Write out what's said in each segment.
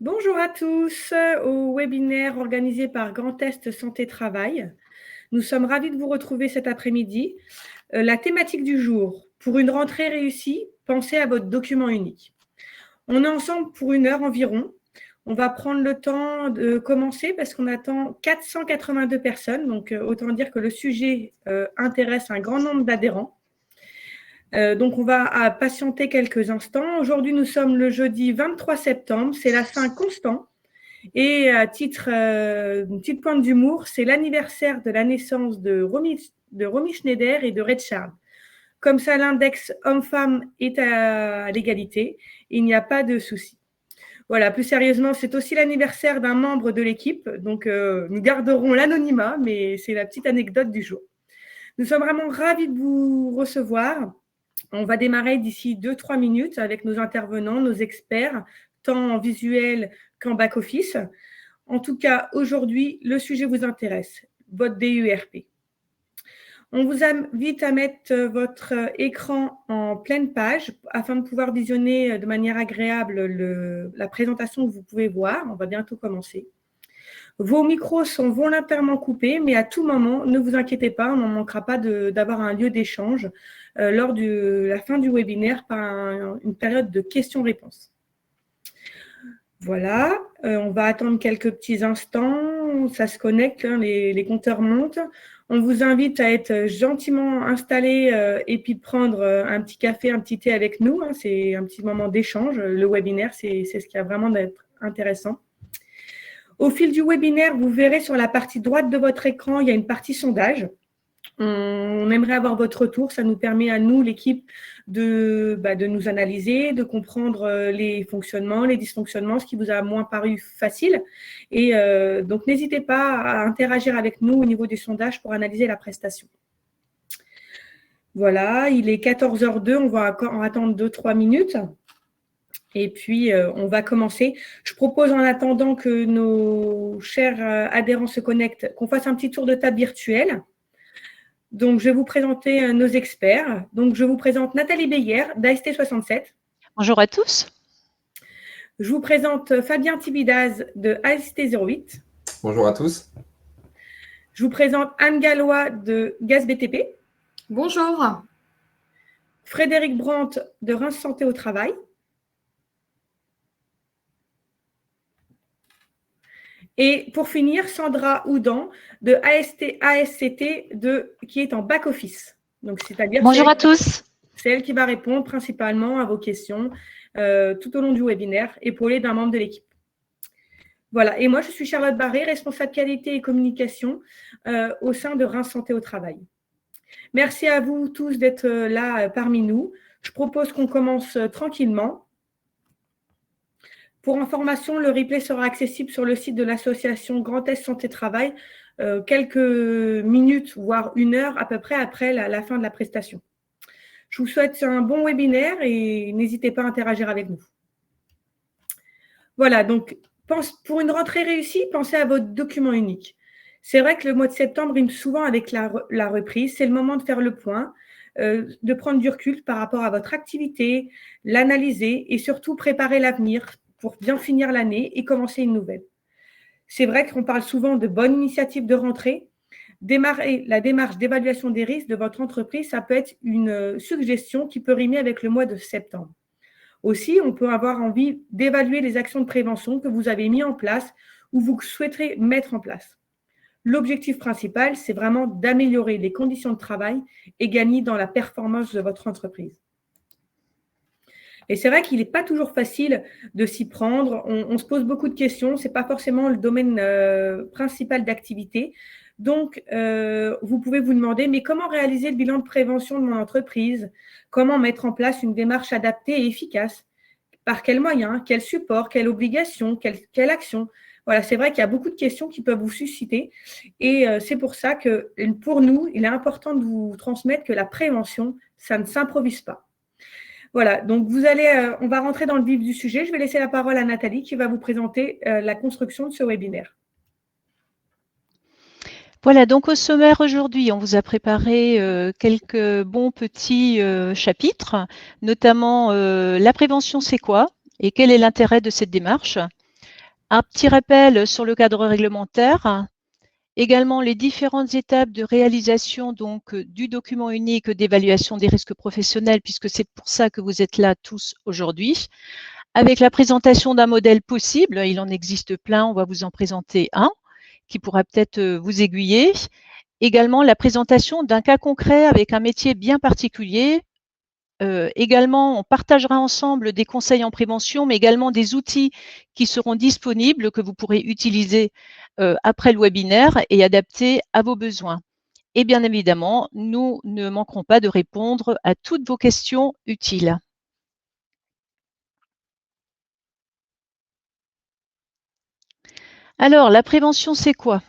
Bonjour à tous au webinaire organisé par Grand Est Santé Travail. Nous sommes ravis de vous retrouver cet après-midi. La thématique du jour, pour une rentrée réussie, pensez à votre document unique. On est ensemble pour 1 heure environ. On va prendre le temps de commencer parce qu'on attend 482 personnes, donc autant dire que le sujet intéresse un grand nombre d'adhérents. Donc, on va patienter quelques instants. Aujourd'hui, nous sommes le jeudi 23 septembre. C'est la Saint-Constant. Et à titre, une petite pointe d'humour, c'est l'anniversaire de la naissance de Romy Schneider et de Ray Charles. Comme ça, l'index homme-femme est à l'égalité. Il n'y a pas de souci. Voilà, plus sérieusement, c'est aussi l'anniversaire d'un membre de l'équipe. Donc, nous garderons l'anonymat, mais c'est la petite anecdote du jour. Nous sommes vraiment ravis de vous recevoir. On va démarrer d'ici 2-3 minutes avec nos intervenants, nos experts, tant en visuel qu'en back-office. En tout cas, aujourd'hui, le sujet vous intéresse, votre DUERP. On vous invite à mettre votre écran en pleine page afin de pouvoir visionner de manière agréable la présentation que vous pouvez voir. On va bientôt commencer. Vos micros sont volontairement coupés, mais à tout moment, ne vous inquiétez pas, on n'en manquera pas d'avoir un lieu d'échange lors de la fin du webinaire par une période de questions-réponses. Voilà, on va attendre quelques petits instants, ça se connecte, hein, les compteurs montent. On vous invite à être gentiment installé et puis prendre un petit café, un petit thé avec nous. Hein, c'est un petit moment d'échange. Le webinaire, c'est ce qui a vraiment d'être intéressant. Au fil du webinaire, vous verrez sur la partie droite de votre écran, il y a une partie sondage. On aimerait avoir votre retour. Ça nous permet à nous, l'équipe, de nous analyser, de comprendre les fonctionnements, les dysfonctionnements, ce qui vous a moins paru facile. Et donc, n'hésitez pas à interagir avec nous au niveau du sondage pour analyser la prestation. Voilà, il est 14h02. On va encore attendre 2-3 minutes. Et puis, on va commencer. Je propose en attendant que nos chers adhérents se connectent, qu'on fasse un petit tour de table virtuel. Donc, je vais vous présenter nos experts. Donc, je vous présente Nathalie Beyer d'AST67. Bonjour à tous. Je vous présente Fabien Tibidaz de AST08. Bonjour à tous. Je vous présente Anne Gallois de Gaz BTP. Bonjour. Frédéric Brandt de Reims Santé au Travail. Et pour finir, Sandra Houdan de ASCT qui est en back-office. C'est-à-dire bonjour à tous. C'est elle qui va répondre principalement à vos questions tout au long du webinaire, épaulée d'un membre de l'équipe. Voilà, et moi, je suis Charlotte Barré, responsable qualité et communication au sein de Reims Santé au Travail. Merci à vous tous d'être là parmi nous. Je propose qu'on commence tranquillement. Pour information, le replay sera accessible sur le site de l'association Grand Est Santé Travail quelques minutes, voire 1 heure à peu près après la fin de la prestation. Je vous souhaite un bon webinaire et n'hésitez pas à interagir avec nous. Voilà, donc pour une rentrée réussie, pensez à votre document unique. C'est vrai que le mois de septembre rime souvent avec la reprise. C'est le moment de faire le point, de prendre du recul par rapport à votre activité, l'analyser et surtout préparer l'avenir pour bien finir l'année et commencer une nouvelle. C'est vrai qu'on parle souvent de bonnes initiatives de rentrée. Démarrer la démarche d'évaluation des risques de votre entreprise, ça peut être une suggestion qui peut rimer avec le mois de septembre. Aussi, on peut avoir envie d'évaluer les actions de prévention que vous avez mises en place ou vous souhaiterez mettre en place. L'objectif principal, c'est vraiment d'améliorer les conditions de travail et gagner dans la performance de votre entreprise. Et c'est vrai qu'il n'est pas toujours facile de s'y prendre. On se pose beaucoup de questions. Ce n'est pas forcément le domaine principal d'activité. Donc, vous pouvez vous demander, mais comment réaliser le bilan de prévention de mon entreprise? Comment mettre en place une démarche adaptée et efficace? Par quels moyens? Quel support? Quelle obligation? Quelle action? Voilà, c'est vrai qu'il y a beaucoup de questions qui peuvent vous susciter. Et c'est pour ça que, pour nous, il est important de vous transmettre que la prévention, ça ne s'improvise pas. Voilà, donc on va rentrer dans le vif du sujet. Je vais laisser la parole à Nathalie qui va vous présenter la construction de ce webinaire. Voilà, donc au sommaire aujourd'hui, on vous a préparé quelques bons petits chapitres, notamment la prévention, c'est quoi et quel est l'intérêt de cette démarche? Un petit rappel sur le cadre réglementaire. Également, les différentes étapes de réalisation donc, du document unique d'évaluation des risques professionnels, puisque c'est pour ça que vous êtes là tous aujourd'hui. Avec la présentation d'un modèle possible, il en existe plein, on va vous en présenter un qui pourra peut-être vous aiguiller. Également, la présentation d'un cas concret avec un métier bien particulier. Également, on partagera ensemble des conseils en prévention, mais également des outils qui seront disponibles, que vous pourrez utiliser après le webinaire et adapter à vos besoins. Et bien évidemment, nous ne manquerons pas de répondre à toutes vos questions utiles. Alors, la prévention, c'est quoi?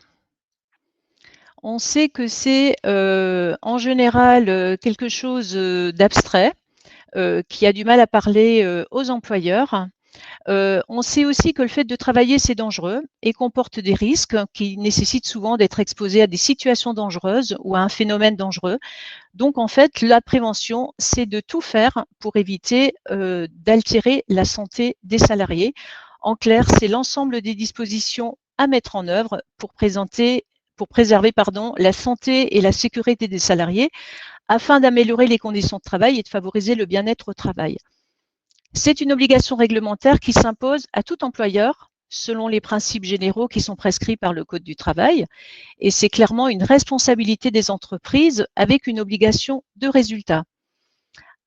On sait que c'est en général quelque chose d'abstrait, qui a du mal à parler aux employeurs. On sait aussi que le fait de travailler, c'est dangereux et comporte des risques qui nécessitent souvent d'être exposés à des situations dangereuses ou à un phénomène dangereux. Donc, en fait, la prévention, c'est de tout faire pour éviter d'altérer la santé des salariés. En clair, c'est l'ensemble des dispositions à mettre en œuvre pour préserver la santé et la sécurité des salariés afin d'améliorer les conditions de travail et de favoriser le bien-être au travail. C'est une obligation réglementaire qui s'impose à tout employeur selon les principes généraux qui sont prescrits par le Code du travail. Et c'est clairement une responsabilité des entreprises avec une obligation de résultat.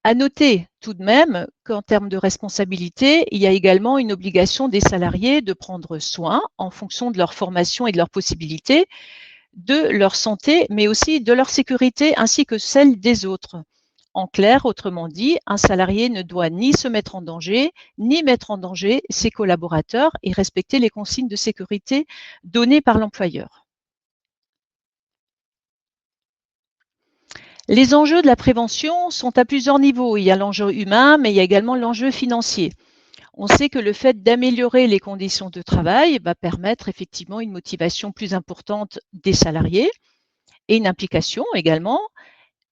À noter tout de même qu'en termes de responsabilité, il y a également une obligation des salariés de prendre soin, en fonction de leur formation et de leurs possibilités, de leur santé, mais aussi de leur sécurité ainsi que celle des autres. En clair, autrement dit, un salarié ne doit ni se mettre en danger, ni mettre en danger ses collaborateurs et respecter les consignes de sécurité données par l'employeur. Les enjeux de la prévention sont à plusieurs niveaux. Il y a l'enjeu humain, mais il y a également l'enjeu financier. On sait que le fait d'améliorer les conditions de travail va permettre effectivement une motivation plus importante des salariés et une implication également.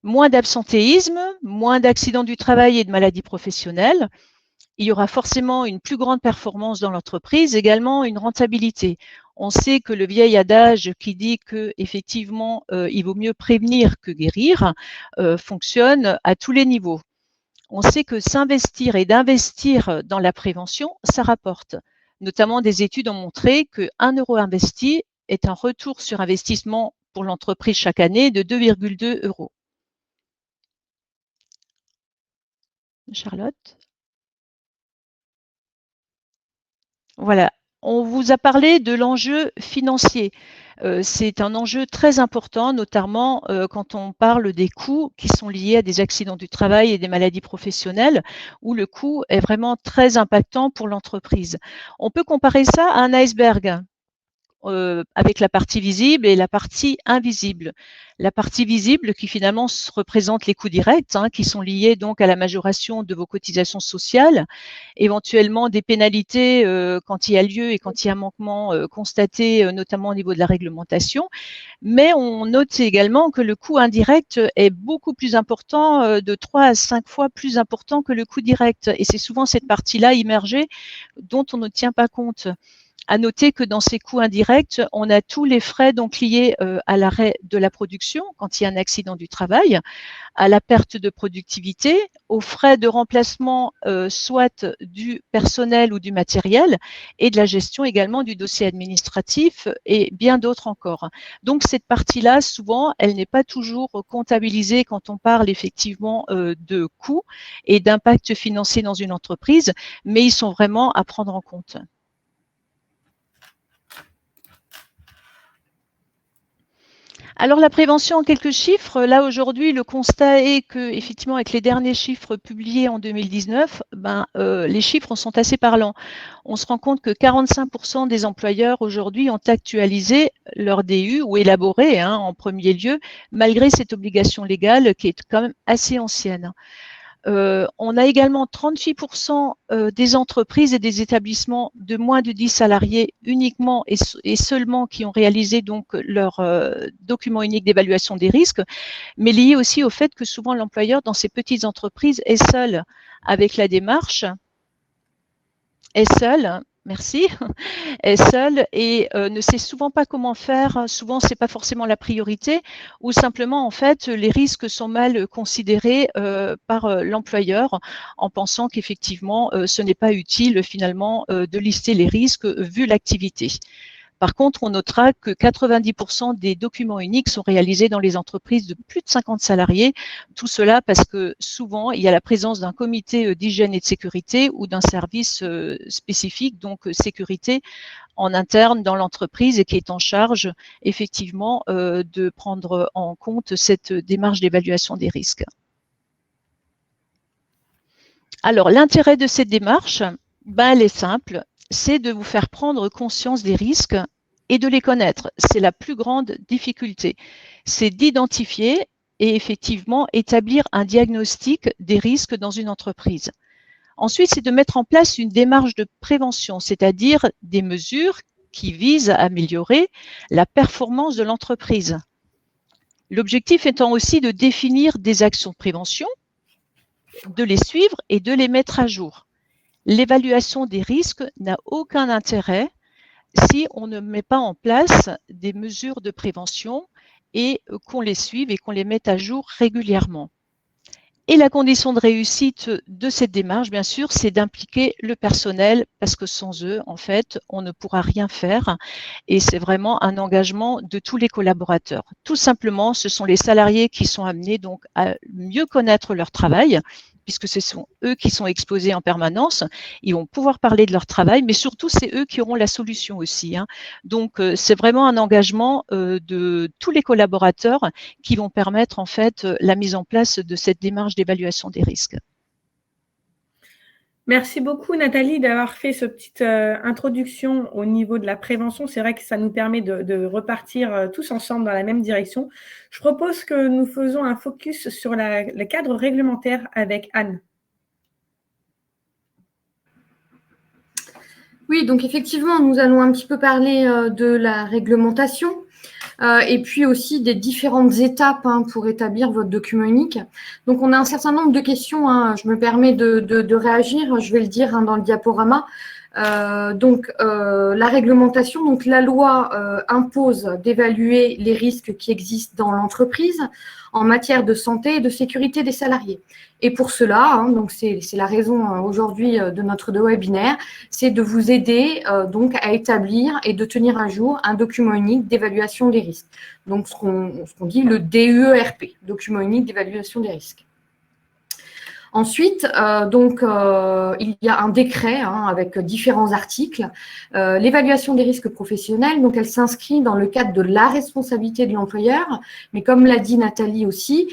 Moins d'absentéisme, moins d'accidents du travail et de maladies professionnelles. Il y aura forcément une plus grande performance dans l'entreprise, également une rentabilité. On sait que le vieil adage qui dit que effectivement il vaut mieux prévenir que guérir fonctionne à tous les niveaux. On sait que s'investir et d'investir dans la prévention, ça rapporte. Notamment, des études ont montré que 1 euro investi est un retour sur investissement pour l'entreprise chaque année de 2,2 euros. Charlotte? Voilà, on vous a parlé de l'enjeu financier. C'est un enjeu très important, notamment quand on parle des coûts qui sont liés à des accidents du travail et des maladies professionnelles, où le coût est vraiment très impactant pour l'entreprise. On peut comparer ça à un iceberg. Avec la partie visible et la partie invisible. La partie visible qui finalement représente les coûts directs, qui sont liés donc à la majoration de vos cotisations sociales, éventuellement des pénalités quand il y a lieu et quand il y a un manquement constaté, notamment au niveau de la réglementation. Mais on note également que le coût indirect est beaucoup plus important, de 3 à 5 fois plus important que le coût direct. Et c'est souvent cette partie-là immergée dont on ne tient pas compte. À noter que dans ces coûts indirects, on a tous les frais donc liés à l'arrêt de la production quand il y a un accident du travail, à la perte de productivité, aux frais de remplacement soit du personnel ou du matériel et de la gestion également du dossier administratif et bien d'autres encore. Donc cette partie-là, souvent, elle n'est pas toujours comptabilisée quand on parle effectivement de coûts et d'impact financier dans une entreprise, mais ils sont vraiment à prendre en compte. Alors la prévention en quelques chiffres, là aujourd'hui le constat est que effectivement avec les derniers chiffres publiés en 2019, les chiffres sont assez parlants. On se rend compte que 45% des employeurs aujourd'hui ont actualisé leur DU ou élaboré en premier lieu, malgré cette obligation légale qui est quand même assez ancienne. On a également 38% des entreprises et des établissements de moins de 10 salariés uniquement et seulement qui ont réalisé donc leur document unique d'évaluation des risques, mais lié aussi au fait que souvent l'employeur dans ces petites entreprises est seul avec la démarche, est seul merci, est seul et ne sait souvent pas comment faire. Souvent, c'est pas forcément la priorité ou simplement, en fait, les risques sont mal considérés par l'employeur en pensant qu'effectivement, ce n'est pas utile finalement de lister les risques vu l'activité. Par contre, on notera que 90% des documents uniques sont réalisés dans les entreprises de plus de 50 salariés. Tout cela parce que souvent, il y a la présence d'un comité d'hygiène et de sécurité ou d'un service spécifique, donc sécurité, en interne dans l'entreprise et qui est en charge effectivement de prendre en compte cette démarche d'évaluation des risques. Alors, l'intérêt de cette démarche, elle est simple, c'est de vous faire prendre conscience des risques et de les connaître. C'est la plus grande difficulté. C'est d'identifier et effectivement établir un diagnostic des risques dans une entreprise. Ensuite, c'est de mettre en place une démarche de prévention, c'est-à-dire des mesures qui visent à améliorer la performance de l'entreprise. L'objectif étant aussi de définir des actions de prévention, de les suivre et de les mettre à jour. L'évaluation des risques n'a aucun intérêt si on ne met pas en place des mesures de prévention et qu'on les suive et qu'on les mette à jour régulièrement. Et la condition de réussite de cette démarche, bien sûr, c'est d'impliquer le personnel parce que sans eux, en fait, on ne pourra rien faire. Et c'est vraiment un engagement de tous les collaborateurs. Tout simplement, ce sont les salariés qui sont amenés donc à mieux connaître leur travail, puisque ce sont eux qui sont exposés en permanence. Ils vont pouvoir parler de leur travail, mais surtout, c'est eux qui auront la solution aussi. Donc, c'est vraiment un engagement de tous les collaborateurs qui vont permettre en fait la mise en place de cette démarche d'évaluation des risques. Merci beaucoup Nathalie d'avoir fait cette petite introduction au niveau de la prévention. C'est vrai que ça nous permet de repartir tous ensemble dans la même direction. Je propose que nous faisons un focus sur le cadre réglementaire avec Anne. Oui, donc effectivement, nous allons un petit peu parler de la réglementation et puis aussi des différentes étapes pour établir votre document unique. Donc, on a un certain nombre de questions. Je me permets de réagir. Je vais le dire dans le diaporama. La réglementation, donc la loi impose d'évaluer les risques qui existent dans l'entreprise en matière de santé et de sécurité des salariés. Et pour cela, donc c'est la raison aujourd'hui de notre webinaire, c'est de vous aider donc à établir et de tenir à jour un document unique d'évaluation des risques. Donc ce qu'on dit le DERP, document unique d'évaluation des risques. Ensuite, il y a un décret avec différents articles. L'évaluation des risques professionnels, donc elle s'inscrit dans le cadre de la responsabilité de l'employeur, mais comme l'a dit Nathalie aussi,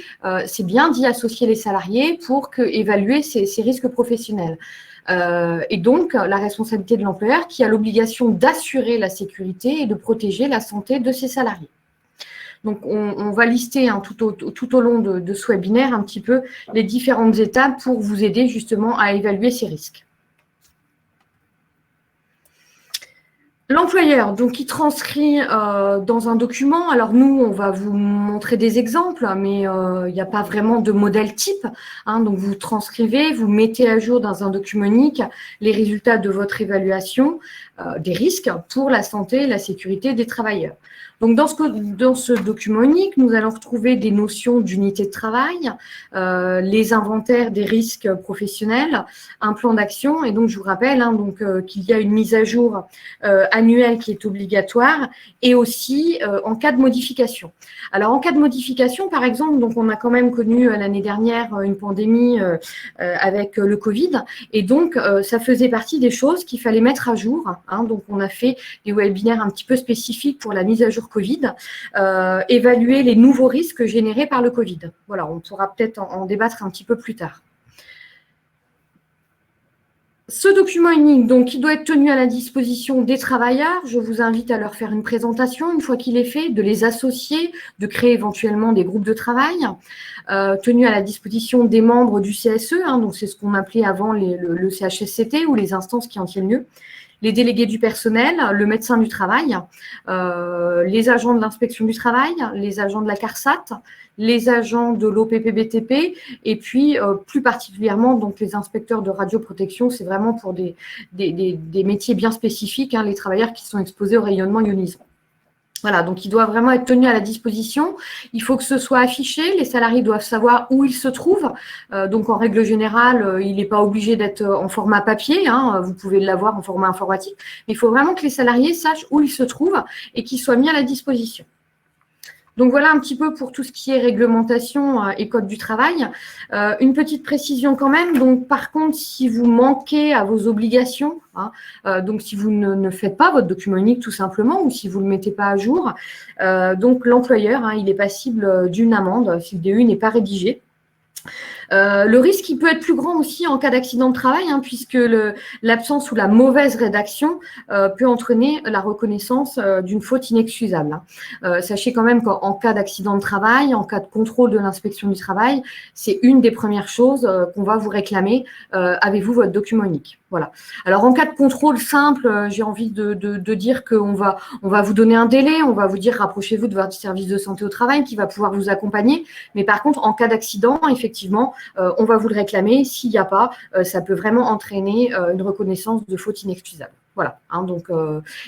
c'est bien d'y associer les salariés pour évaluer ces risques professionnels. Et donc, la responsabilité de l'employeur qui a l'obligation d'assurer la sécurité et de protéger la santé de ses salariés. Donc, on va lister tout au long de ce webinaire un petit peu les différentes étapes pour vous aider justement à évaluer ces risques. L'employeur, donc, il transcrit dans un document. Alors, nous, on va vous montrer des exemples, mais il n'y a pas vraiment de modèle type. Donc, vous transcrivez, vous mettez à jour dans un document unique les résultats de votre évaluation des risques pour la santé et la sécurité des travailleurs. Donc, dans ce document unique, nous allons retrouver des notions d'unité de travail, les inventaires des risques professionnels, un plan d'action. Et donc, je vous rappelle qu'il y a une mise à jour annuelle qui est obligatoire et aussi en cas de modification. Alors, en cas de modification, par exemple, donc on a quand même connu l'année dernière une pandémie avec le Covid. Et donc, ça faisait partie des choses qu'il fallait mettre à jour. Donc, on a fait des webinaires un petit peu spécifiques pour la mise à jour Covid, évaluer les nouveaux risques générés par le Covid. Voilà, on pourra peut-être en débattre un petit peu plus tard. Ce document unique, donc, il doit être tenu à la disposition des travailleurs. Je vous invite à leur faire une présentation une fois qu'il est fait, de les associer, de créer éventuellement des groupes de travail, tenu à la disposition des membres du CSE, donc c'est ce qu'on appelait avant le CHSCT ou les instances qui en tiennent lieu. les délégués du personnel, le médecin du travail, les agents de l'inspection du travail, les agents de la CARSAT, les agents de l'OPPBTP et puis plus particulièrement donc les inspecteurs de radioprotection. C'est vraiment pour des métiers bien spécifiques, hein, les travailleurs qui sont exposés au rayonnement ionisant. Voilà, donc il doit vraiment être tenu à la disposition. Il faut que ce soit affiché. Les salariés doivent savoir où ils se trouvent. Donc, en règle générale, il n'est pas obligé d'être en format papier, hein. Vous pouvez l'avoir en format informatique. Mais il faut vraiment que les salariés sachent où ils se trouvent et qu'ils soient mis à la disposition. Donc, voilà un petit peu pour tout ce qui est réglementation et code du travail. Une petite précision quand même. Donc, par contre, si vous manquez à vos obligations, hein, donc si vous ne faites pas votre document unique tout simplement ou si vous ne le mettez pas à jour, donc l'employeur, hein, il est passible d'une amende si le DEU n'est pas rédigé. Le risque, il peut être plus grand aussi en cas d'accident de travail, hein, puisque l'absence ou la mauvaise rédaction peut entraîner la reconnaissance d'une faute inexcusable. Sachez quand même qu'en cas d'accident de travail, en cas de contrôle de l'inspection du travail, c'est une des premières choses qu'on va vous réclamer. Avez-vous votre document unique? Voilà. Alors, en cas de contrôle simple, j'ai envie de dire qu'on va vous donner un délai, on va vous dire rapprochez-vous de votre service de santé au travail qui va pouvoir vous accompagner. Mais par contre, en cas d'accident, effectivement, on va vous le réclamer. S'il n'y a pas, ça peut vraiment entraîner une reconnaissance de faute inexcusable. Voilà. Hein, donc,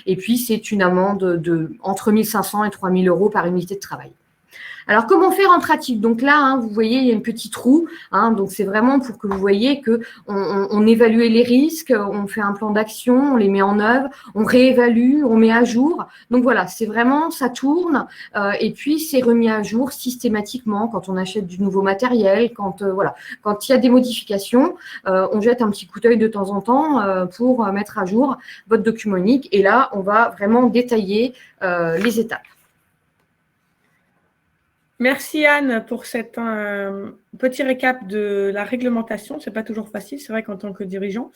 et puis, c'est une amende entre 1 500 et 3 000 euros par unité de travail. Alors, comment faire en pratique? Donc là, hein, vous voyez, il y a une petite roue. Hein, donc, c'est vraiment pour que vous voyez qu'on évalue les risques, on fait un plan d'action, on les met en œuvre, on réévalue, on met à jour. Donc, voilà, c'est vraiment, ça tourne. Et puis, c'est remis à jour systématiquement quand on achète du nouveau matériel, quand il y a des modifications, on jette un petit coup d'œil de temps en temps pour mettre à jour votre document unique. Et là, on va vraiment détailler les étapes. Merci Anne pour cet petit récap de la réglementation. Ce n'est pas toujours facile, c'est vrai qu'en tant que dirigeant.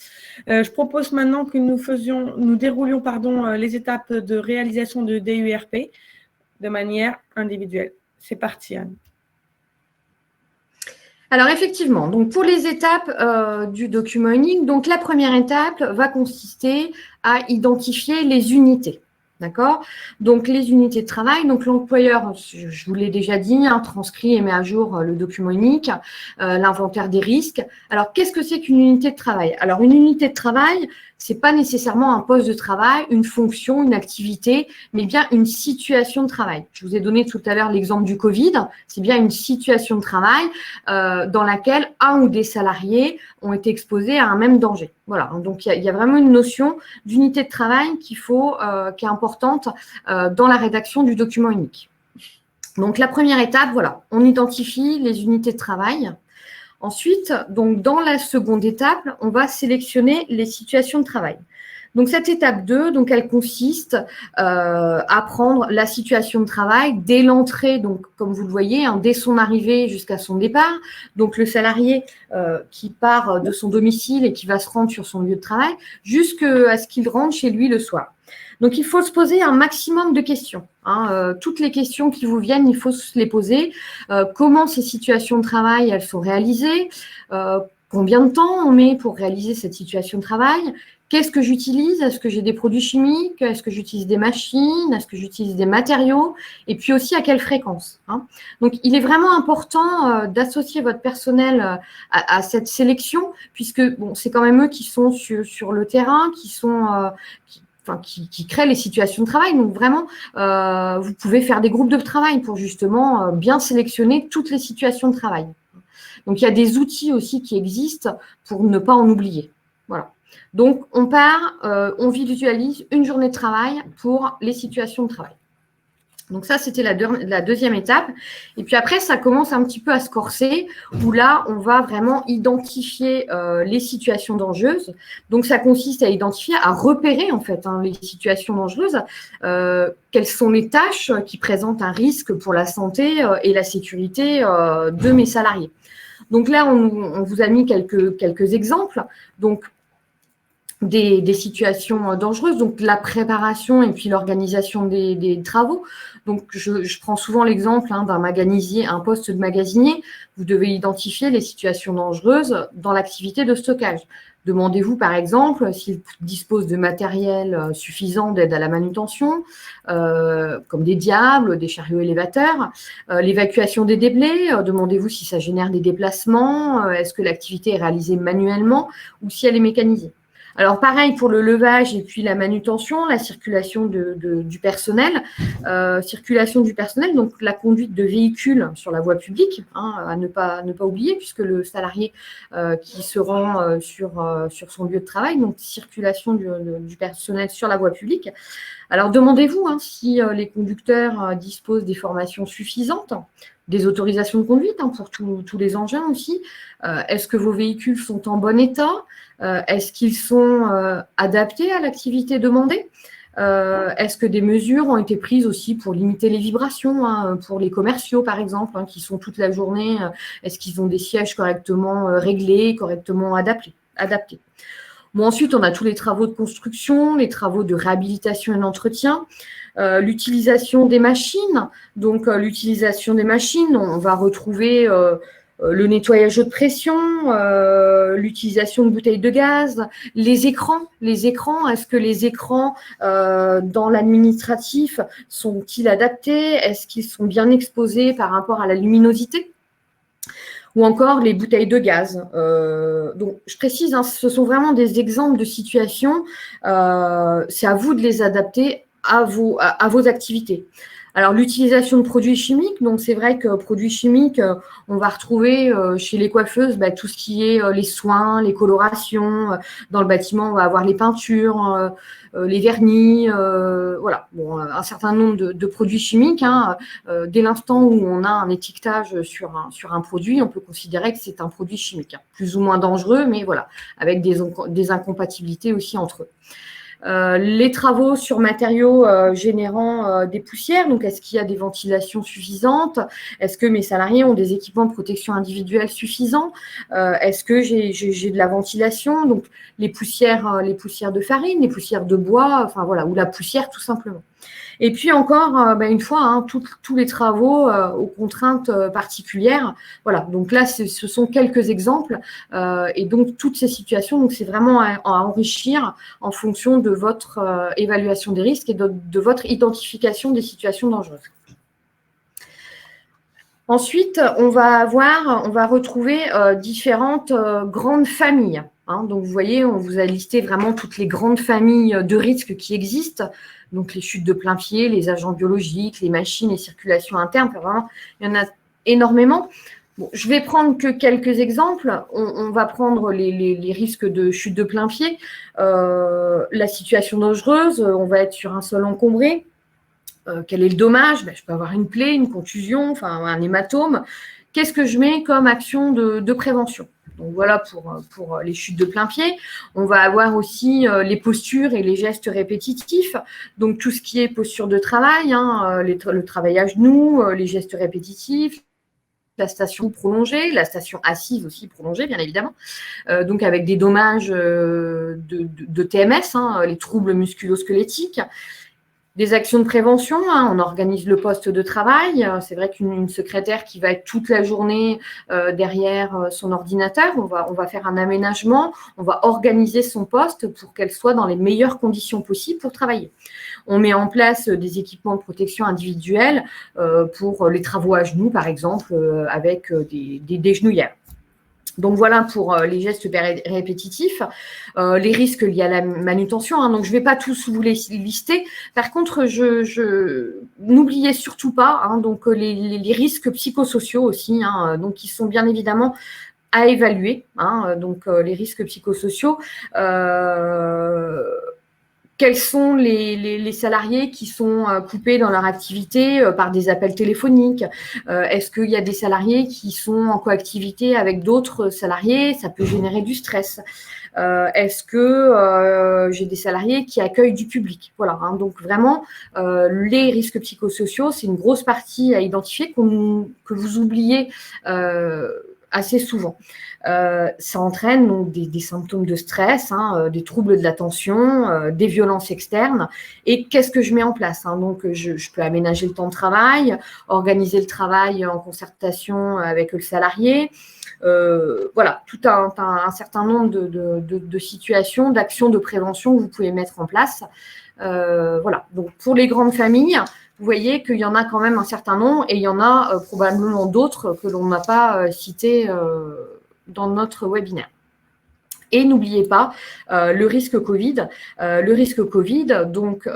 Je propose maintenant que nous déroulions les étapes de réalisation de DURP de manière individuelle. C'est parti Anne. Alors effectivement, donc pour les étapes du document unique, donc la première étape va consister à identifier les unités. D'accord? Donc, les unités de travail, donc l'employeur, je vous l'ai déjà dit, hein, transcrit et met à jour le document unique, l'inventaire des risques. Alors, qu'est-ce que c'est qu'une unité de travail? Alors, une unité de travail, c'est pas nécessairement un poste de travail, une fonction, une activité, mais bien une situation de travail. Je vous ai donné tout à l'heure l'exemple du Covid. C'est bien une situation de travail dans laquelle un ou des salariés ont été exposés à un même danger. Voilà. Donc, il y a vraiment une notion d'unité de travail qui est importante dans la rédaction du document unique. Donc, la première étape, voilà, on identifie les unités de travail. Ensuite, donc, dans la seconde étape, on va sélectionner les situations de travail. Donc, cette étape 2, donc, elle consiste à prendre la situation de travail dès l'entrée, donc comme vous le voyez, hein, dès son arrivée jusqu'à son départ. Donc, le salarié qui part de son domicile et qui va se rendre sur son lieu de travail jusqu'à ce qu'il rentre chez lui le soir. Donc, il faut se poser un maximum de questions. Hein, toutes les questions qui vous viennent, il faut se les poser. Comment ces situations de travail, elles sont réalisées? Combien de temps on met pour réaliser cette situation de travail? Qu'est-ce que j'utilise? Est-ce que j'ai des produits chimiques? Est-ce que j'utilise des machines? Est-ce que j'utilise des matériaux? Et puis aussi, à quelle fréquence, hein? Donc, il est vraiment important d'associer votre personnel à cette sélection, puisque bon, c'est quand même eux qui sont sur le terrain, qui créent les situations de travail. Donc, vraiment, vous pouvez faire des groupes de travail pour justement bien sélectionner toutes les situations de travail. Donc, il y a des outils aussi qui existent pour ne pas en oublier. Voilà. Donc, on visualise une journée de travail pour les situations de travail. Donc, ça, c'était la deuxième étape. Et puis après, ça commence un petit peu à se corser, où là, on va vraiment identifier les situations dangereuses. Donc, ça consiste à identifier, à repérer, en fait, hein, les situations dangereuses. Quelles sont les tâches qui présentent un risque pour la santé et la sécurité de mes salariés. Donc là, on vous a mis quelques exemples. Donc, des situations dangereuses, donc la préparation et puis l'organisation des travaux. Donc, je prends souvent l'exemple d'un maganisier, un poste de magasinier. Vous devez identifier les situations dangereuses dans l'activité de stockage. Demandez-vous, par exemple, s'ils disposent de matériel suffisant d'aide à la manutention, comme des diables, des chariots élévateurs. L'évacuation des déblais, demandez-vous si ça génère des déplacements, est-ce que l'activité est réalisée manuellement ou si elle est mécanisée. Alors, pareil pour le levage et puis la manutention, la circulation du personnel. Circulation du personnel, donc la conduite de véhicules sur la voie publique, à ne pas oublier, puisque le salarié qui se rend sur son lieu de travail, donc circulation du personnel sur la voie publique. Alors, demandez-vous si les conducteurs disposent des formations suffisantes, des autorisations de conduite pour tous les engins aussi. Est-ce que vos véhicules sont en bon état? Est-ce qu'ils sont adaptés à l'activité demandée? Est-ce que des mesures ont été prises aussi pour limiter les vibrations, pour les commerciaux par exemple, qui sont toute la journée? Est-ce qu'ils ont des sièges correctement réglés, correctement adaptés? Bon, ensuite, on a tous les travaux de construction, les travaux de réhabilitation et d'entretien, l'utilisation des machines. Donc, l'utilisation des machines, on va retrouver le nettoyage de pression, l'utilisation de bouteilles de gaz, les écrans. Est-ce que les écrans dans l'administratif sont-ils adaptés? Est-ce qu'ils sont bien exposés par rapport à la luminosité? Ou encore les bouteilles de gaz. Donc, je précise, ce sont vraiment des exemples de situations. C'est à vous de les adapter à vos activités. Alors, l'utilisation de produits chimiques, donc c'est vrai que produits chimiques, on va retrouver chez les coiffeuses tout ce qui est les soins, les colorations. Dans le bâtiment, on va avoir les peintures, les vernis, voilà. Bon, un certain nombre de produits chimiques. Dès l'instant où on a un étiquetage sur un produit, on peut considérer que c'est un produit chimique, plus ou moins dangereux, mais voilà, avec des incompatibilités aussi entre eux. Les travaux sur matériaux générant des poussières, donc est-ce qu'il y a des ventilations suffisantes? Est-ce que mes salariés ont des équipements de protection individuelle suffisants? Est-ce que j'ai de la ventilation? Donc les poussières de farine, les poussières de bois, enfin voilà, ou la poussière tout simplement. Et puis encore, une fois, tous les travaux aux contraintes particulières. Voilà, donc là, ce sont quelques exemples. Et donc, toutes ces situations, donc c'est vraiment à enrichir en fonction de votre évaluation des risques et de votre identification des situations dangereuses. Ensuite, on va retrouver différentes grandes familles. Donc, vous voyez, on vous a listé vraiment toutes les grandes familles de risques qui existent. Donc, les chutes de plein pied, les agents biologiques, les machines et circulation interne. Vraiment, il y en a énormément. Bon, je vais prendre que quelques exemples. On va prendre les risques de chute de plein pied. La situation dangereuse, on va être sur un sol encombré. Quel est le dommage? Je peux avoir une plaie, une contusion, enfin un hématome. Qu'est-ce que je mets comme action de prévention? Donc voilà pour les chutes de plein pied. On va avoir aussi les postures et les gestes répétitifs. Donc tout ce qui est posture de travail, le travail à genoux, les gestes répétitifs, la station prolongée, la station assise aussi prolongée, bien évidemment. Donc avec des dommages de TMS, les troubles musculo-squelettiques. Des actions de prévention, on organise le poste de travail. C'est vrai qu'une secrétaire qui va être toute la journée derrière son ordinateur, on va faire un aménagement, on va organiser son poste pour qu'elle soit dans les meilleures conditions possibles pour travailler. On met en place des équipements de protection individuelle pour les travaux à genoux, par exemple, avec des genouillères. Donc voilà pour les gestes répétitifs, les risques liés à la manutention. Donc je ne vais pas tous vous les lister. Par contre, n'oubliez surtout pas donc les risques psychosociaux aussi, donc qui sont bien évidemment à évaluer. Donc les risques psychosociaux. Quels sont les salariés qui sont coupés dans leur activité par des appels téléphoniques? Est-ce qu'il y a des salariés qui sont en coactivité avec d'autres salariés? Ça peut générer du stress. Est-ce que j'ai des salariés qui accueillent du public? Voilà, donc vraiment, les risques psychosociaux, c'est une grosse partie à identifier que vous oubliez assez souvent. Ça entraîne donc des symptômes de stress, des troubles de l'attention, des violences externes. Et qu'est-ce que je mets en place, Donc, je peux aménager le temps de travail, organiser le travail en concertation avec le salarié. Voilà, tout un certain nombre de situations, d'actions de prévention que vous pouvez mettre en place. Voilà, donc pour les grandes familles, vous voyez qu'il y en a quand même un certain nombre et il y en a probablement d'autres que l'on n'a pas cités dans notre webinaire. Et n'oubliez pas le risque Covid. Le risque Covid, donc,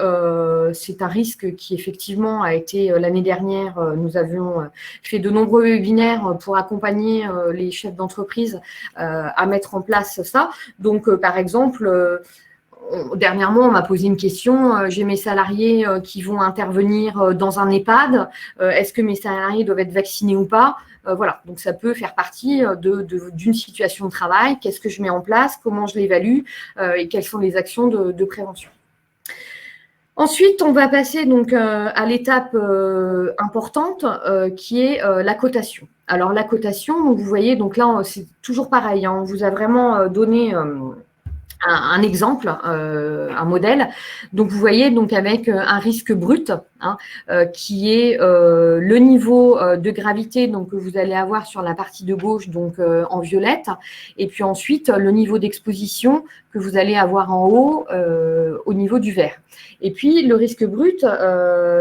c'est un risque qui effectivement a été l'année dernière, nous avions fait de nombreux webinaires pour accompagner les chefs d'entreprise à mettre en place ça. Donc, par exemple, dernièrement, on m'a posé une question. J'ai mes salariés qui vont intervenir dans un EHPAD. Est-ce que mes salariés doivent être vaccinés ou pas? Voilà, donc ça peut faire partie d'une situation de travail. Qu'est-ce que je mets en place? Comment je l'évalue? Et quelles sont les actions de prévention? Ensuite, on va passer donc à l'étape importante qui est la cotation. Alors, la cotation, donc, vous voyez, donc là, c'est toujours pareil. On vous a vraiment donné un exemple, un modèle. Donc, vous voyez, donc avec un risque brut, qui est le niveau de gravité donc, que vous allez avoir sur la partie de gauche, donc en violette, et puis ensuite le niveau d'exposition que vous allez avoir en haut au niveau du vert. Et puis, le risque brut,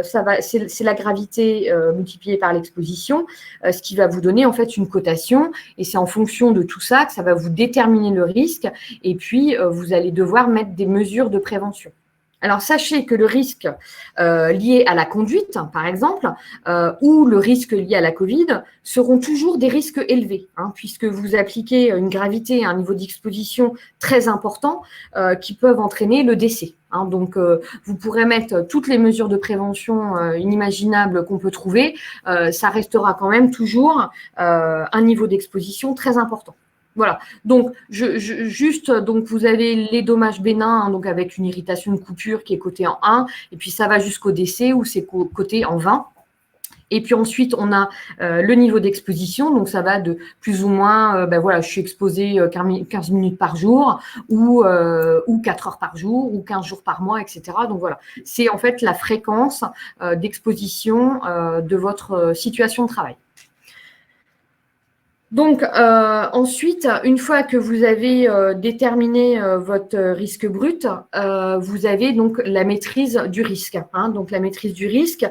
c'est la gravité multipliée par l'exposition, ce qui va vous donner en fait une cotation. Et c'est en fonction de tout ça que ça va vous déterminer le risque. Et puis, vous allez devoir mettre des mesures de prévention. Alors, sachez que le risque lié à la conduite, par exemple, ou le risque lié à la Covid seront toujours des risques élevés, puisque vous appliquez une gravité et un niveau d'exposition très important qui peuvent entraîner le décès. Donc, vous pourrez mettre toutes les mesures de prévention inimaginables qu'on peut trouver, ça restera quand même toujours un niveau d'exposition très important. Voilà, donc juste, donc vous avez les dommages bénins, donc avec une irritation de coupure qui est cotée en 1, et puis ça va jusqu'au décès où c'est coté en 20. Et puis ensuite, on a le niveau d'exposition, donc ça va de plus ou moins, voilà, je suis exposée 15 minutes par jour, ou 4 heures par jour, ou 15 jours par mois, etc. Donc voilà, c'est en fait la fréquence d'exposition de votre situation de travail. Donc, ensuite, une fois que vous avez déterminé votre risque brut, vous avez donc la maîtrise du risque. Donc, la maîtrise du risque,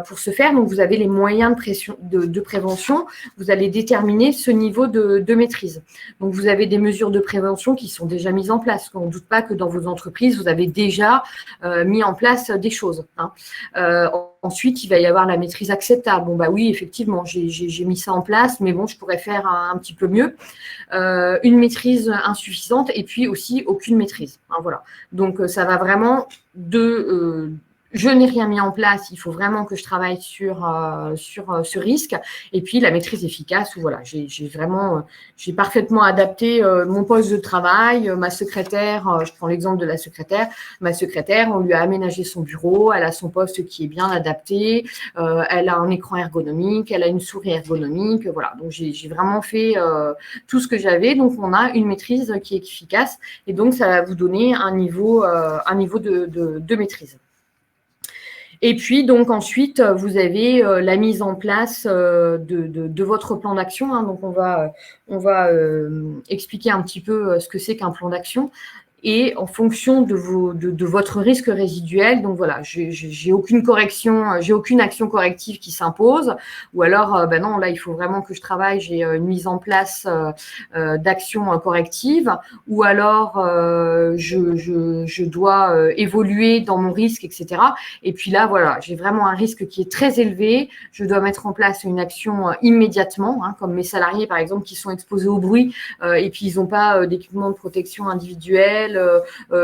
pour ce faire, donc vous avez les moyens de prévention. Vous allez déterminer ce niveau de maîtrise. Donc, vous avez des mesures de prévention qui sont déjà mises en place. On ne doute pas que dans vos entreprises, vous avez déjà mis en place des choses. Ensuite, il va y avoir la maîtrise acceptable. Bon, bah oui, effectivement, j'ai mis ça en place, mais bon, je pourrais faire un petit peu mieux. Une maîtrise insuffisante et puis aussi aucune maîtrise. Voilà. Donc, ça va vraiment de je n'ai rien mis en place, il faut vraiment que je travaille sur ce risque. Et puis, la maîtrise efficace, où voilà, j'ai parfaitement adapté mon poste de travail, ma secrétaire, je prends l'exemple de la secrétaire, ma secrétaire, on lui a aménagé son bureau, elle a son poste qui est bien adapté, elle a un écran ergonomique, elle a une souris ergonomique, voilà. Donc, j'ai vraiment fait tout ce que j'avais. Donc, on a une maîtrise qui est efficace et donc, ça va vous donner un niveau de maîtrise. Et puis, donc, ensuite, vous avez la mise en place de votre plan d'action. Donc, on va expliquer un petit peu ce que c'est qu'un plan d'action. Et en fonction de votre risque résiduel, donc voilà, j'ai aucune correction, j'ai aucune action corrective qui s'impose, ou alors, non, là, il faut vraiment que je travaille, j'ai une mise en place d'action corrective, ou alors je dois évoluer dans mon risque, etc. Et puis là, voilà, j'ai vraiment un risque qui est très élevé, je dois mettre en place une action immédiatement, comme mes salariés, par exemple, qui sont exposés au bruit, et puis ils n'ont pas d'équipement de protection individuelle,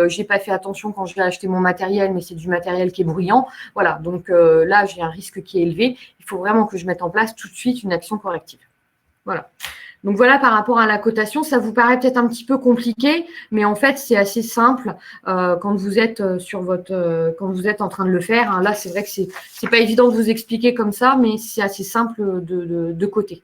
j'ai pas fait attention quand je vais acheter mon matériel, mais c'est du matériel qui est bruyant. Voilà, donc là, j'ai un risque qui est élevé. Il faut vraiment que je mette en place tout de suite une action corrective. Voilà. Donc voilà, par rapport à la cotation, ça vous paraît peut-être un petit peu compliqué, mais en fait, c'est assez simple quand vous êtes quand vous êtes en train de le faire. Là, c'est vrai que c'est pas évident de vous expliquer comme ça, mais c'est assez simple de côté.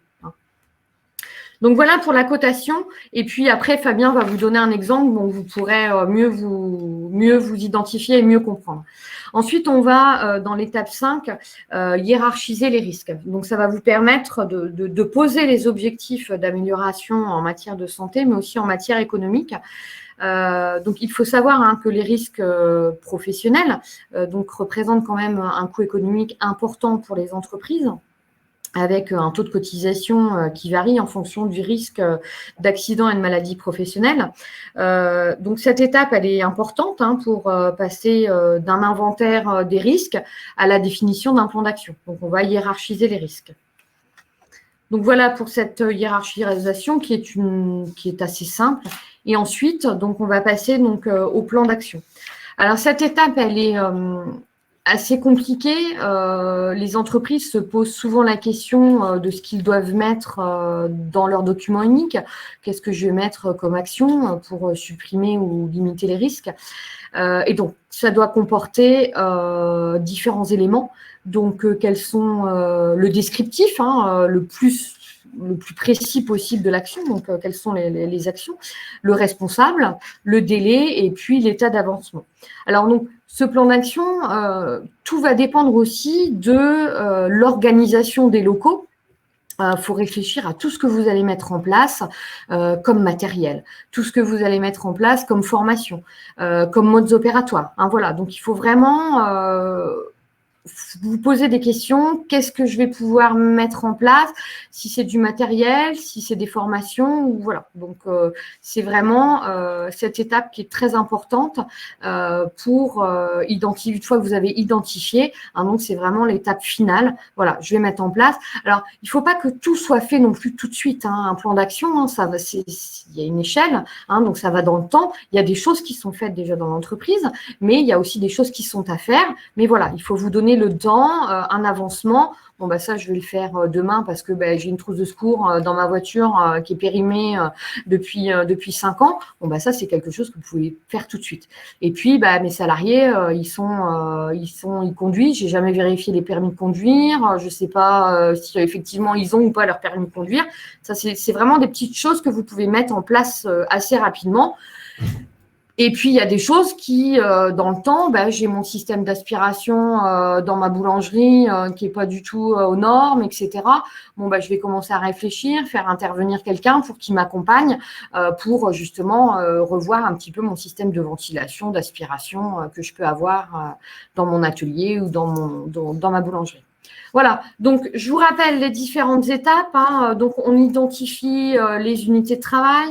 Donc voilà pour la cotation. Et puis après, Fabien va vous donner un exemple dont vous pourrez mieux vous identifier et mieux comprendre. Ensuite, on va dans l'étape 5, hiérarchiser les risques. Donc ça va vous permettre de poser les objectifs d'amélioration en matière de santé, mais aussi en matière économique. Donc il faut savoir que les risques professionnels donc représentent quand même un coût économique important pour les entreprises, avec un taux de cotisation qui varie en fonction du risque d'accident et de maladie professionnelle. Donc, cette étape, elle est importante pour passer d'un inventaire des risques à la définition d'un plan d'action. Donc, on va hiérarchiser les risques. Donc, voilà pour cette hiérarchisation qui est assez simple. Et ensuite, donc, on va passer donc, au plan d'action. Alors, cette étape, elle est assez compliqué. Les entreprises se posent souvent la question de ce qu'ils doivent mettre dans leur document unique. Qu'est-ce que je vais mettre comme action pour supprimer ou limiter les risques? Et donc, ça doit comporter différents éléments. Donc, quels sont le descriptif, le plus précis possible de l'action, donc quelles sont les actions, le responsable, le délai et puis l'état d'avancement. Alors, donc, ce plan d'action, tout va dépendre aussi de l'organisation des locaux. Faut réfléchir à tout ce que vous allez mettre en place comme matériel, tout ce que vous allez mettre en place comme formation, comme modes opératoires. Voilà, donc il faut vraiment vous poser des questions. Qu'est-ce que je vais pouvoir mettre en place? Si c'est du matériel, si c'est des formations, ou voilà. Donc, c'est vraiment cette étape qui est très importante pour identifier. Une fois que vous avez identifié, donc c'est vraiment l'étape finale. Voilà, je vais mettre en place. Alors, il ne faut pas que tout soit fait non plus tout de suite. Un plan d'action, il y a une échelle, donc ça va dans le temps. Il y a des choses qui sont faites déjà dans l'entreprise, mais il y a aussi des choses qui sont à faire. Mais voilà, il faut vous donner le temps, un avancement. Bon, ça, je vais le faire demain parce que j'ai une trousse de secours dans ma voiture qui est périmée depuis 5 ans. Bon, ça, c'est quelque chose que vous pouvez faire tout de suite. Et puis, mes salariés, ils conduisent. J'ai jamais vérifié les permis de conduire. Je ne sais pas si effectivement ils ont ou pas leur permis de conduire. Ça, c'est vraiment des petites choses que vous pouvez mettre en place assez rapidement. Et puis, il y a des choses qui, dans le temps, j'ai mon système d'aspiration dans ma boulangerie qui n'est pas du tout aux normes, etc. Je vais commencer à réfléchir, faire intervenir quelqu'un pour qu'il m'accompagne pour justement revoir un petit peu mon système de ventilation, d'aspiration que je peux avoir dans mon atelier ou dans ma boulangerie. Voilà, donc je vous rappelle les différentes étapes. Donc, on identifie les unités de travail,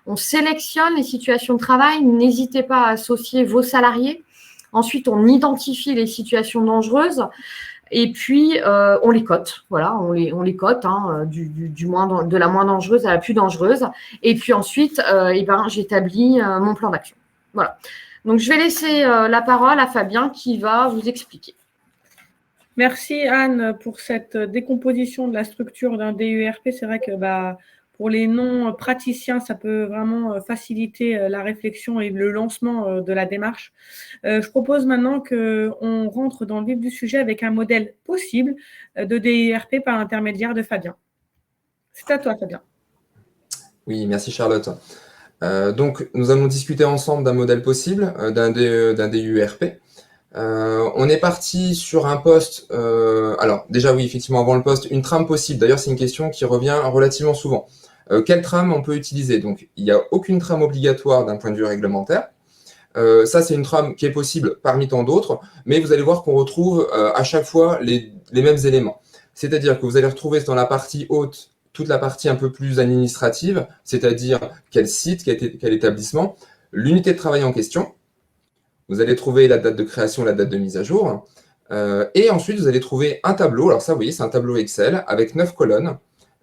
on sélectionne les situations de travail. N'hésitez pas à associer vos salariés. Ensuite, on identifie les situations dangereuses et puis on les cote. Voilà, on les cote de la moins dangereuse à la plus dangereuse. Et puis ensuite, j'établis mon plan d'action. Voilà. Donc, je vais laisser la parole à Fabien qui va vous expliquer. Merci Anne pour cette décomposition de la structure d'un DUERP. C'est vrai que pour les non-praticiens, ça peut vraiment faciliter la réflexion et le lancement de la démarche. Je propose maintenant qu'on rentre dans le vif du sujet avec un modèle possible de DUERP par l'intermédiaire de Fabien. C'est à toi, Fabien. Oui, merci Charlotte. Donc, nous allons discuter ensemble d'un modèle possible, d'un DUERP. On est parti sur un poste, alors déjà oui, effectivement, avant le poste, une trame possible. D'ailleurs, c'est une question qui revient relativement souvent. Quelle trame on peut utiliser? Donc, il n'y a aucune trame obligatoire d'un point de vue réglementaire. Ça, c'est une trame qui est possible parmi tant d'autres, mais vous allez voir qu'on retrouve à chaque fois les mêmes éléments. C'est-à-dire que vous allez retrouver dans la partie haute toute la partie un peu plus administrative, c'est-à-dire quel site, quel établissement, l'unité de travail en question. Vous allez trouver la date de création, la date de mise à jour. Et ensuite, vous allez trouver un tableau. Alors ça, vous voyez, c'est un tableau Excel avec 9 colonnes,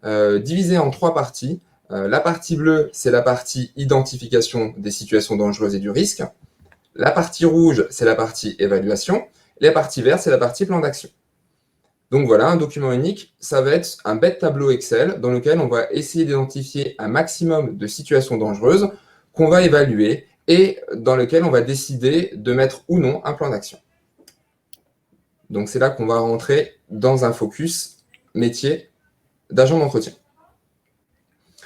divisées en 3 parties. La partie bleue, c'est la partie identification des situations dangereuses et du risque. La partie rouge, c'est la partie évaluation. La partie verte, c'est la partie plan d'action. Donc voilà, un document unique, ça va être un bête tableau Excel dans lequel on va essayer d'identifier un maximum de situations dangereuses qu'on va évaluer et dans lequel on va décider de mettre ou non un plan d'action. Donc c'est là qu'on va rentrer dans un focus métier d'agent d'entretien.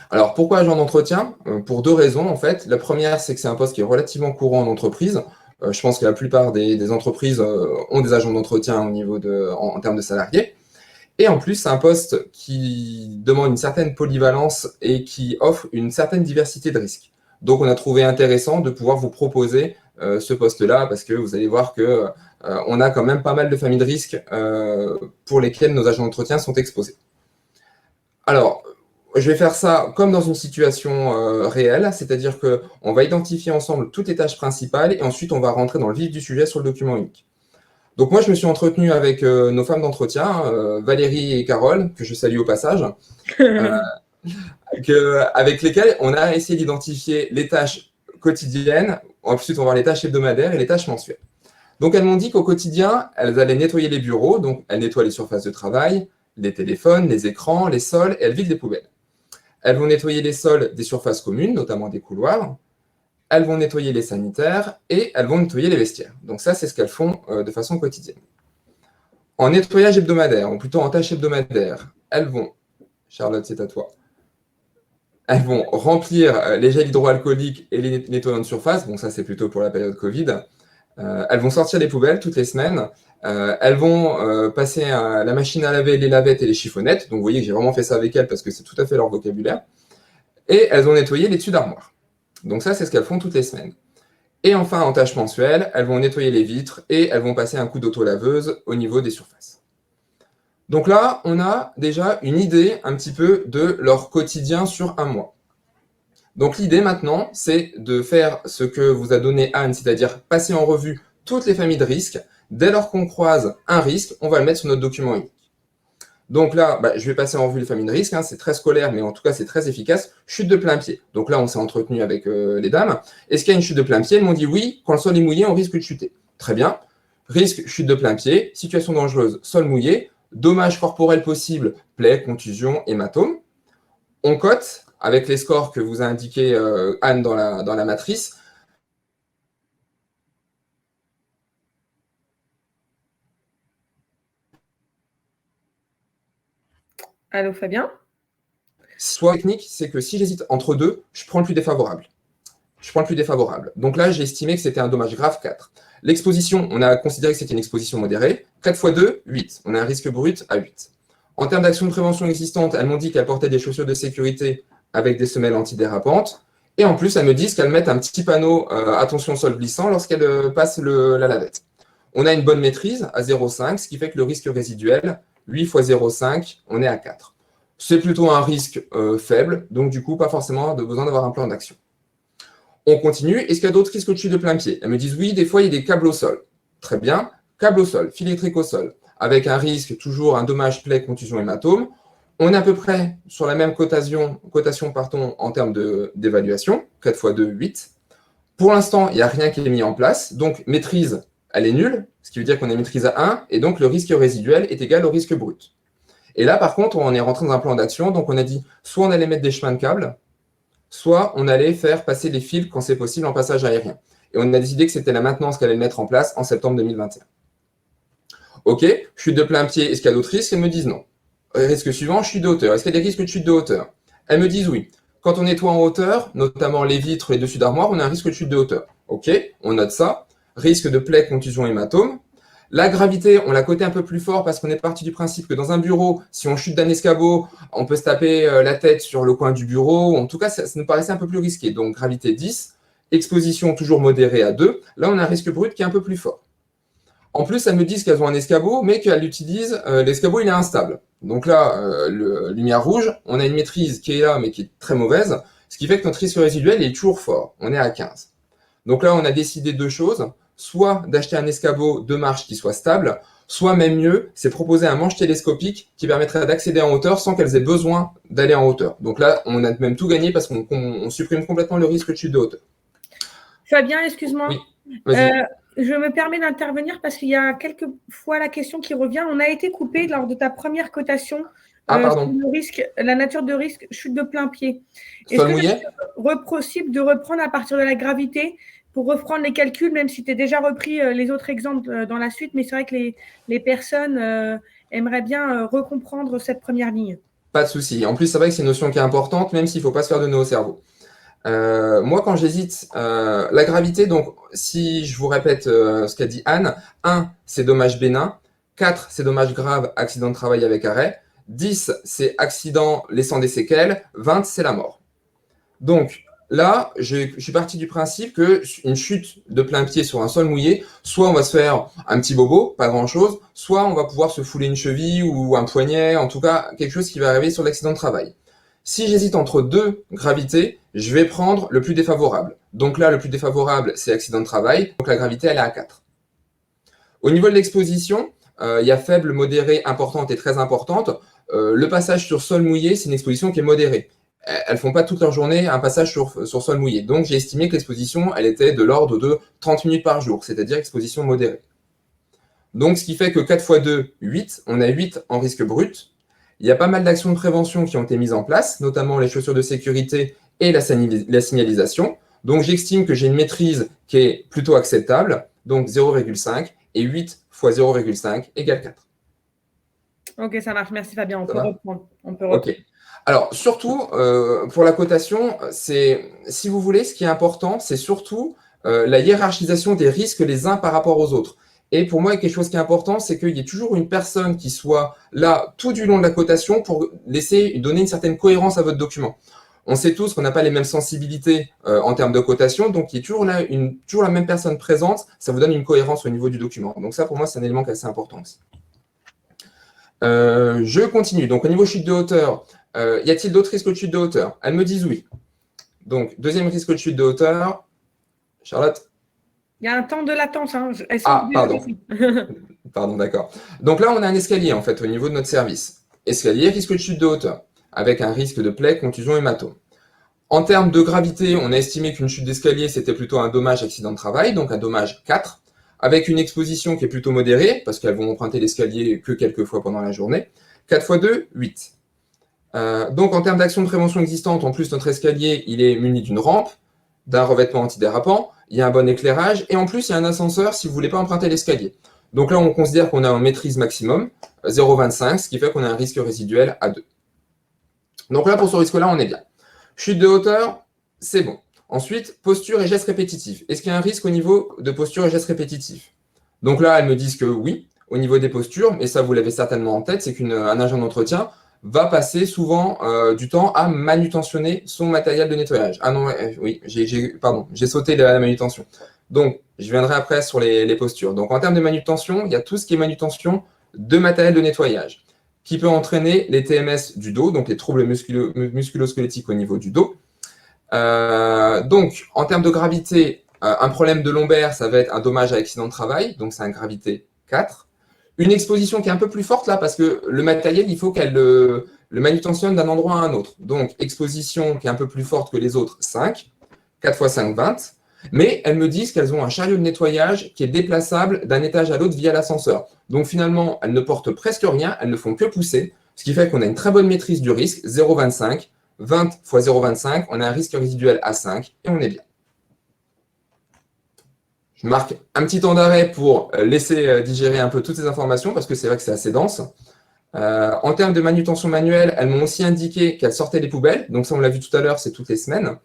Alors, pourquoi agent d'entretien? Pour deux raisons, en fait. La première, c'est que c'est un poste qui est relativement courant en entreprise. Je pense que la plupart des entreprises ont des agents d'entretien au niveau en termes de salariés. Et en plus, c'est un poste qui demande une certaine polyvalence et qui offre une certaine diversité de risques. Donc, on a trouvé intéressant de pouvoir vous proposer ce poste-là parce que vous allez voir que on a quand même pas mal de familles de risques pour lesquelles nos agents d'entretien sont exposés. Alors, je vais faire ça comme dans une situation réelle, c'est-à-dire qu'on va identifier ensemble toutes les tâches principales et ensuite on va rentrer dans le vif du sujet sur le document unique. Donc moi, je me suis entretenu avec nos femmes d'entretien, Valérie et Carole, que je salue au passage, avec lesquelles on a essayé d'identifier les tâches quotidiennes, ensuite on va voir les tâches hebdomadaires et les tâches mensuelles. Donc elles m'ont dit qu'au quotidien, elles allaient nettoyer les bureaux, donc elles nettoient les surfaces de travail, les téléphones, les écrans, les sols, et elles vident les poubelles. Elles vont nettoyer les sols des surfaces communes, notamment des couloirs. Elles vont nettoyer les sanitaires et elles vont nettoyer les vestiaires. Donc ça, c'est ce qu'elles font de façon quotidienne. En nettoyage hebdomadaire, ou plutôt en tâche hebdomadaire, elles vont, Charlotte, c'est à toi, elles vont remplir les gels hydroalcooliques et les nettoyants de surface. Bon, ça, c'est plutôt pour la période Covid. Elles vont sortir les poubelles toutes les semaines. Elles vont passer la machine à laver, les lavettes et les chiffonnettes. Donc, vous voyez que j'ai vraiment fait ça avec elles parce que c'est tout à fait leur vocabulaire. Et elles vont nettoyer les dessus d'armoire. Donc ça, c'est ce qu'elles font toutes les semaines. Et enfin, en tâche mensuelle, elles vont nettoyer les vitres et elles vont passer un coup d'auto-laveuse au niveau des surfaces. Donc là, on a déjà une idée un petit peu de leur quotidien sur un mois. Donc l'idée maintenant, c'est de faire ce que vous a donné Anne, c'est-à-dire passer en revue toutes les familles de risques. Dès lors qu'on croise un risque, on va le mettre sur notre document unique. Donc là, je vais passer en revue les familles de risques, c'est très scolaire, mais en tout cas, c'est très efficace. Chute de plein pied. Donc là, on s'est entretenu avec les dames. Est-ce qu'il y a une chute de plein pied? Elles m'ont dit oui, quand le sol est mouillé, on risque de chuter. Très bien. Risque, chute de plein pied, situation dangereuse, sol mouillé, dommages corporels possibles, plaies, contusions, hématomes. On cote avec les scores que vous a indiqué Anne dans la matrice. Allô, Fabien? Soit technique, c'est que si j'hésite entre deux, je prends le plus défavorable. Donc là, j'ai estimé que c'était un dommage grave 4. L'exposition, on a considéré que c'était une exposition modérée. 4 x 2, 8. On a un risque brut à 8. En termes d'actions de prévention existantes, elles m'ont dit qu'elles portaient des chaussures de sécurité avec des semelles antidérapantes. Et en plus, elles me disent qu'elles mettent un petit panneau attention sol glissant lorsqu'elles passent la lavette. On a une bonne maîtrise à 0,5, ce qui fait que le risque résiduel, 8 x 0,5, on est à 4. C'est plutôt un risque faible, donc du coup, pas forcément besoin d'avoir un plan d'action. On continue. Est-ce qu'il y a d'autres risques de chute de plein pied? Elles me disent oui, des fois, il y a des câbles au sol. Très bien. Câble au sol, fil électrique au sol, avec un risque, toujours un dommage, plaie, contusion, hématome. On est à peu près sur la même cotation en termes d'évaluation, 4 x 2, 8. Pour l'instant, il n'y a rien qui est mis en place, donc maîtrise, elle est nulle, ce qui veut dire qu'on est maîtrise à 1, et donc le risque résiduel est égal au risque brut. Et là, par contre, on est rentré dans un plan d'action, donc on a dit, soit on allait mettre des chemins de câbles, soit on allait faire passer les fils quand c'est possible en passage aérien. Et on a décidé que c'était la maintenance qu'elle allait mettre en place en septembre 2021. Ok, chute de plein pied, est-ce qu'il y a d'autres risques? Elles me disent non. Risque suivant, chute de hauteur. Est-ce qu'il y a des risques de chute de hauteur? Elles me disent oui. Quand on nettoie en hauteur, notamment les vitres et dessus d'armoire, on a un risque de chute de hauteur. Ok, on note ça. Risque de plaie, contusion, hématome. La gravité, on l'a coté un peu plus fort parce qu'on est parti du principe que dans un bureau, si on chute d'un escabeau, on peut se taper la tête sur le coin du bureau. En tout cas, ça nous paraissait un peu plus risqué. Donc, gravité 10, exposition toujours modérée à 2. Là, on a un risque brut qui est un peu plus fort. En plus, elles me disent qu'elles ont un escabeau, mais qu'elles l'utilisent, l'escabeau, il est instable. Donc là, lumière rouge, on a une maîtrise qui est là, mais qui est très mauvaise, ce qui fait que notre risque résiduel est toujours fort. On est à 15. Donc là, on a décidé deux choses. Soit d'acheter un escabeau de marche qui soit stable, soit même mieux, c'est proposer un manche télescopique qui permettrait d'accéder en hauteur sans qu'elles aient besoin d'aller en hauteur. Donc là, on a même tout gagné parce qu'on supprime complètement le risque de chute de hauteur. Fabien, excuse-moi. Oui, vas-y. Je me permets d'intervenir parce qu'il y a quelques fois la question qui revient. On a été coupé lors de ta première cotation sur le risque, la nature de risque, chute de plein pied. Est-ce que c'est possible de reprendre à partir de la gravité pour reprendre les calculs, même si tu as déjà repris les autres exemples dans la suite, mais c'est vrai que les personnes aimeraient bien recomprendre cette première ligne. Pas de souci. En plus, c'est vrai que c'est une notion qui est importante, même s'il ne faut pas se faire de nœud au cerveau. Moi, quand j'hésite, la gravité, donc si je vous répète ce qu'a dit Anne, 1, c'est dommage bénin, 4, c'est dommage grave, accident de travail avec arrêt, 10, c'est accident laissant des séquelles, 20, c'est la mort. Donc là, je suis parti du principe qu'une chute de plein pied sur un sol mouillé, soit on va se faire un petit bobo, pas grand-chose, soit on va pouvoir se fouler une cheville ou un poignet, en tout cas quelque chose qui va arriver sur l'accident de travail. Si j'hésite entre deux gravités, je vais prendre le plus défavorable. Donc là, le plus défavorable, c'est accident de travail, donc la gravité, elle est à 4. Au niveau de l'exposition, il y a faible, modérée, importante et très importante. Le passage sur sol mouillé, c'est une exposition qui est modérée. Elles ne font pas toute leur journée un passage sur sol mouillé. Donc, j'ai estimé que l'exposition, elle était de l'ordre de 30 minutes par jour, c'est-à-dire exposition modérée. Donc, ce qui fait que 4 x 2, 8. On a 8 en risque brut. Il y a pas mal d'actions de prévention qui ont été mises en place, notamment les chaussures de sécurité et la signalisation. Donc, j'estime que j'ai une maîtrise qui est plutôt acceptable, donc 0,5, et 8 x 0,5 égale 4. Ok, ça marche. Merci Fabien. On Ça peut va reprendre. On peut reprendre. Ok. Alors, surtout, pour la cotation, si vous voulez, ce qui est important, c'est surtout la hiérarchisation des risques les uns par rapport aux autres. Et pour moi, quelque chose qui est important, c'est qu'il y ait toujours une personne qui soit là tout du long de la cotation pour donner une certaine cohérence à votre document. On sait tous qu'on n'a pas les mêmes sensibilités en termes de cotation, donc il y a toujours là toujours la même personne présente, ça vous donne une cohérence au niveau du document. Donc ça, pour moi, c'est un élément qui est assez important aussi. Je continue. Donc au niveau chute de hauteur, y a-t-il d'autres risques de chute de hauteur? Elles me disent oui. Donc deuxième risque de chute de hauteur, Charlotte? Il y a un temps de latence. Hein. Ah, pardon. Pardon, d'accord. Donc là, on a un escalier, en fait, au niveau de notre service. Escalier, risque de chute de hauteur, avec un risque de plaie, contusion, hématome. En termes de gravité, on a estimé qu'une chute d'escalier, c'était plutôt un dommage accident de travail, donc un dommage 4, avec une exposition qui est plutôt modérée, parce qu'elles vont emprunter l'escalier que quelques fois pendant la journée. 4 x 2, 8. Donc, en termes d'action de prévention existante, en plus, notre escalier, il est muni d'une rampe, d'un revêtement antidérapant, il y a un bon éclairage, et en plus, il y a un ascenseur si vous ne voulez pas emprunter l'escalier. Donc là, on considère qu'on a un maîtrise maximum, 0,25, ce qui fait qu'on a un risque résiduel à 2. Donc là, pour ce risque-là, on est bien. Chute de hauteur, c'est bon. Ensuite, posture et gestes répétitifs. Est-ce qu'il y a un risque au niveau de posture et gestes répétitifs? Donc là, elles me disent que oui, au niveau des postures, et ça, vous l'avez certainement en tête, c'est qu'un agent d'entretien va passer souvent du temps à manutentionner son matériel de nettoyage. Ah non, oui, j'ai sauté la manutention. Donc, je viendrai après sur les postures. Donc, en termes de manutention, il y a tout ce qui est manutention de matériel de nettoyage, qui peut entraîner les TMS du dos, donc les troubles musculo-squelettiques au niveau du dos. Donc, en termes de gravité, un problème de lombaire, ça va être un dommage à accident de travail, donc c'est une gravité 4. Une exposition qui est un peu plus forte là, parce que le matériel, il faut qu'elle le manutentionne d'un endroit à un autre. Donc, exposition qui est un peu plus forte que les autres, 5. 4 x 5, 20. Mais elles me disent qu'elles ont un chariot de nettoyage qui est déplaçable d'un étage à l'autre via l'ascenseur. Donc, finalement, elles ne portent presque rien, elles ne font que pousser, ce qui fait qu'on a une très bonne maîtrise du risque, 0,25. 20 x 0,25, on a un risque résiduel à 5 et on est bien. Je marque un petit temps d'arrêt pour laisser digérer un peu toutes ces informations parce que c'est vrai que c'est assez dense. En termes de manutention manuelle, elles m'ont aussi indiqué qu'elles sortaient des poubelles. Donc ça, on l'a vu tout à l'heure, c'est toutes les semaines.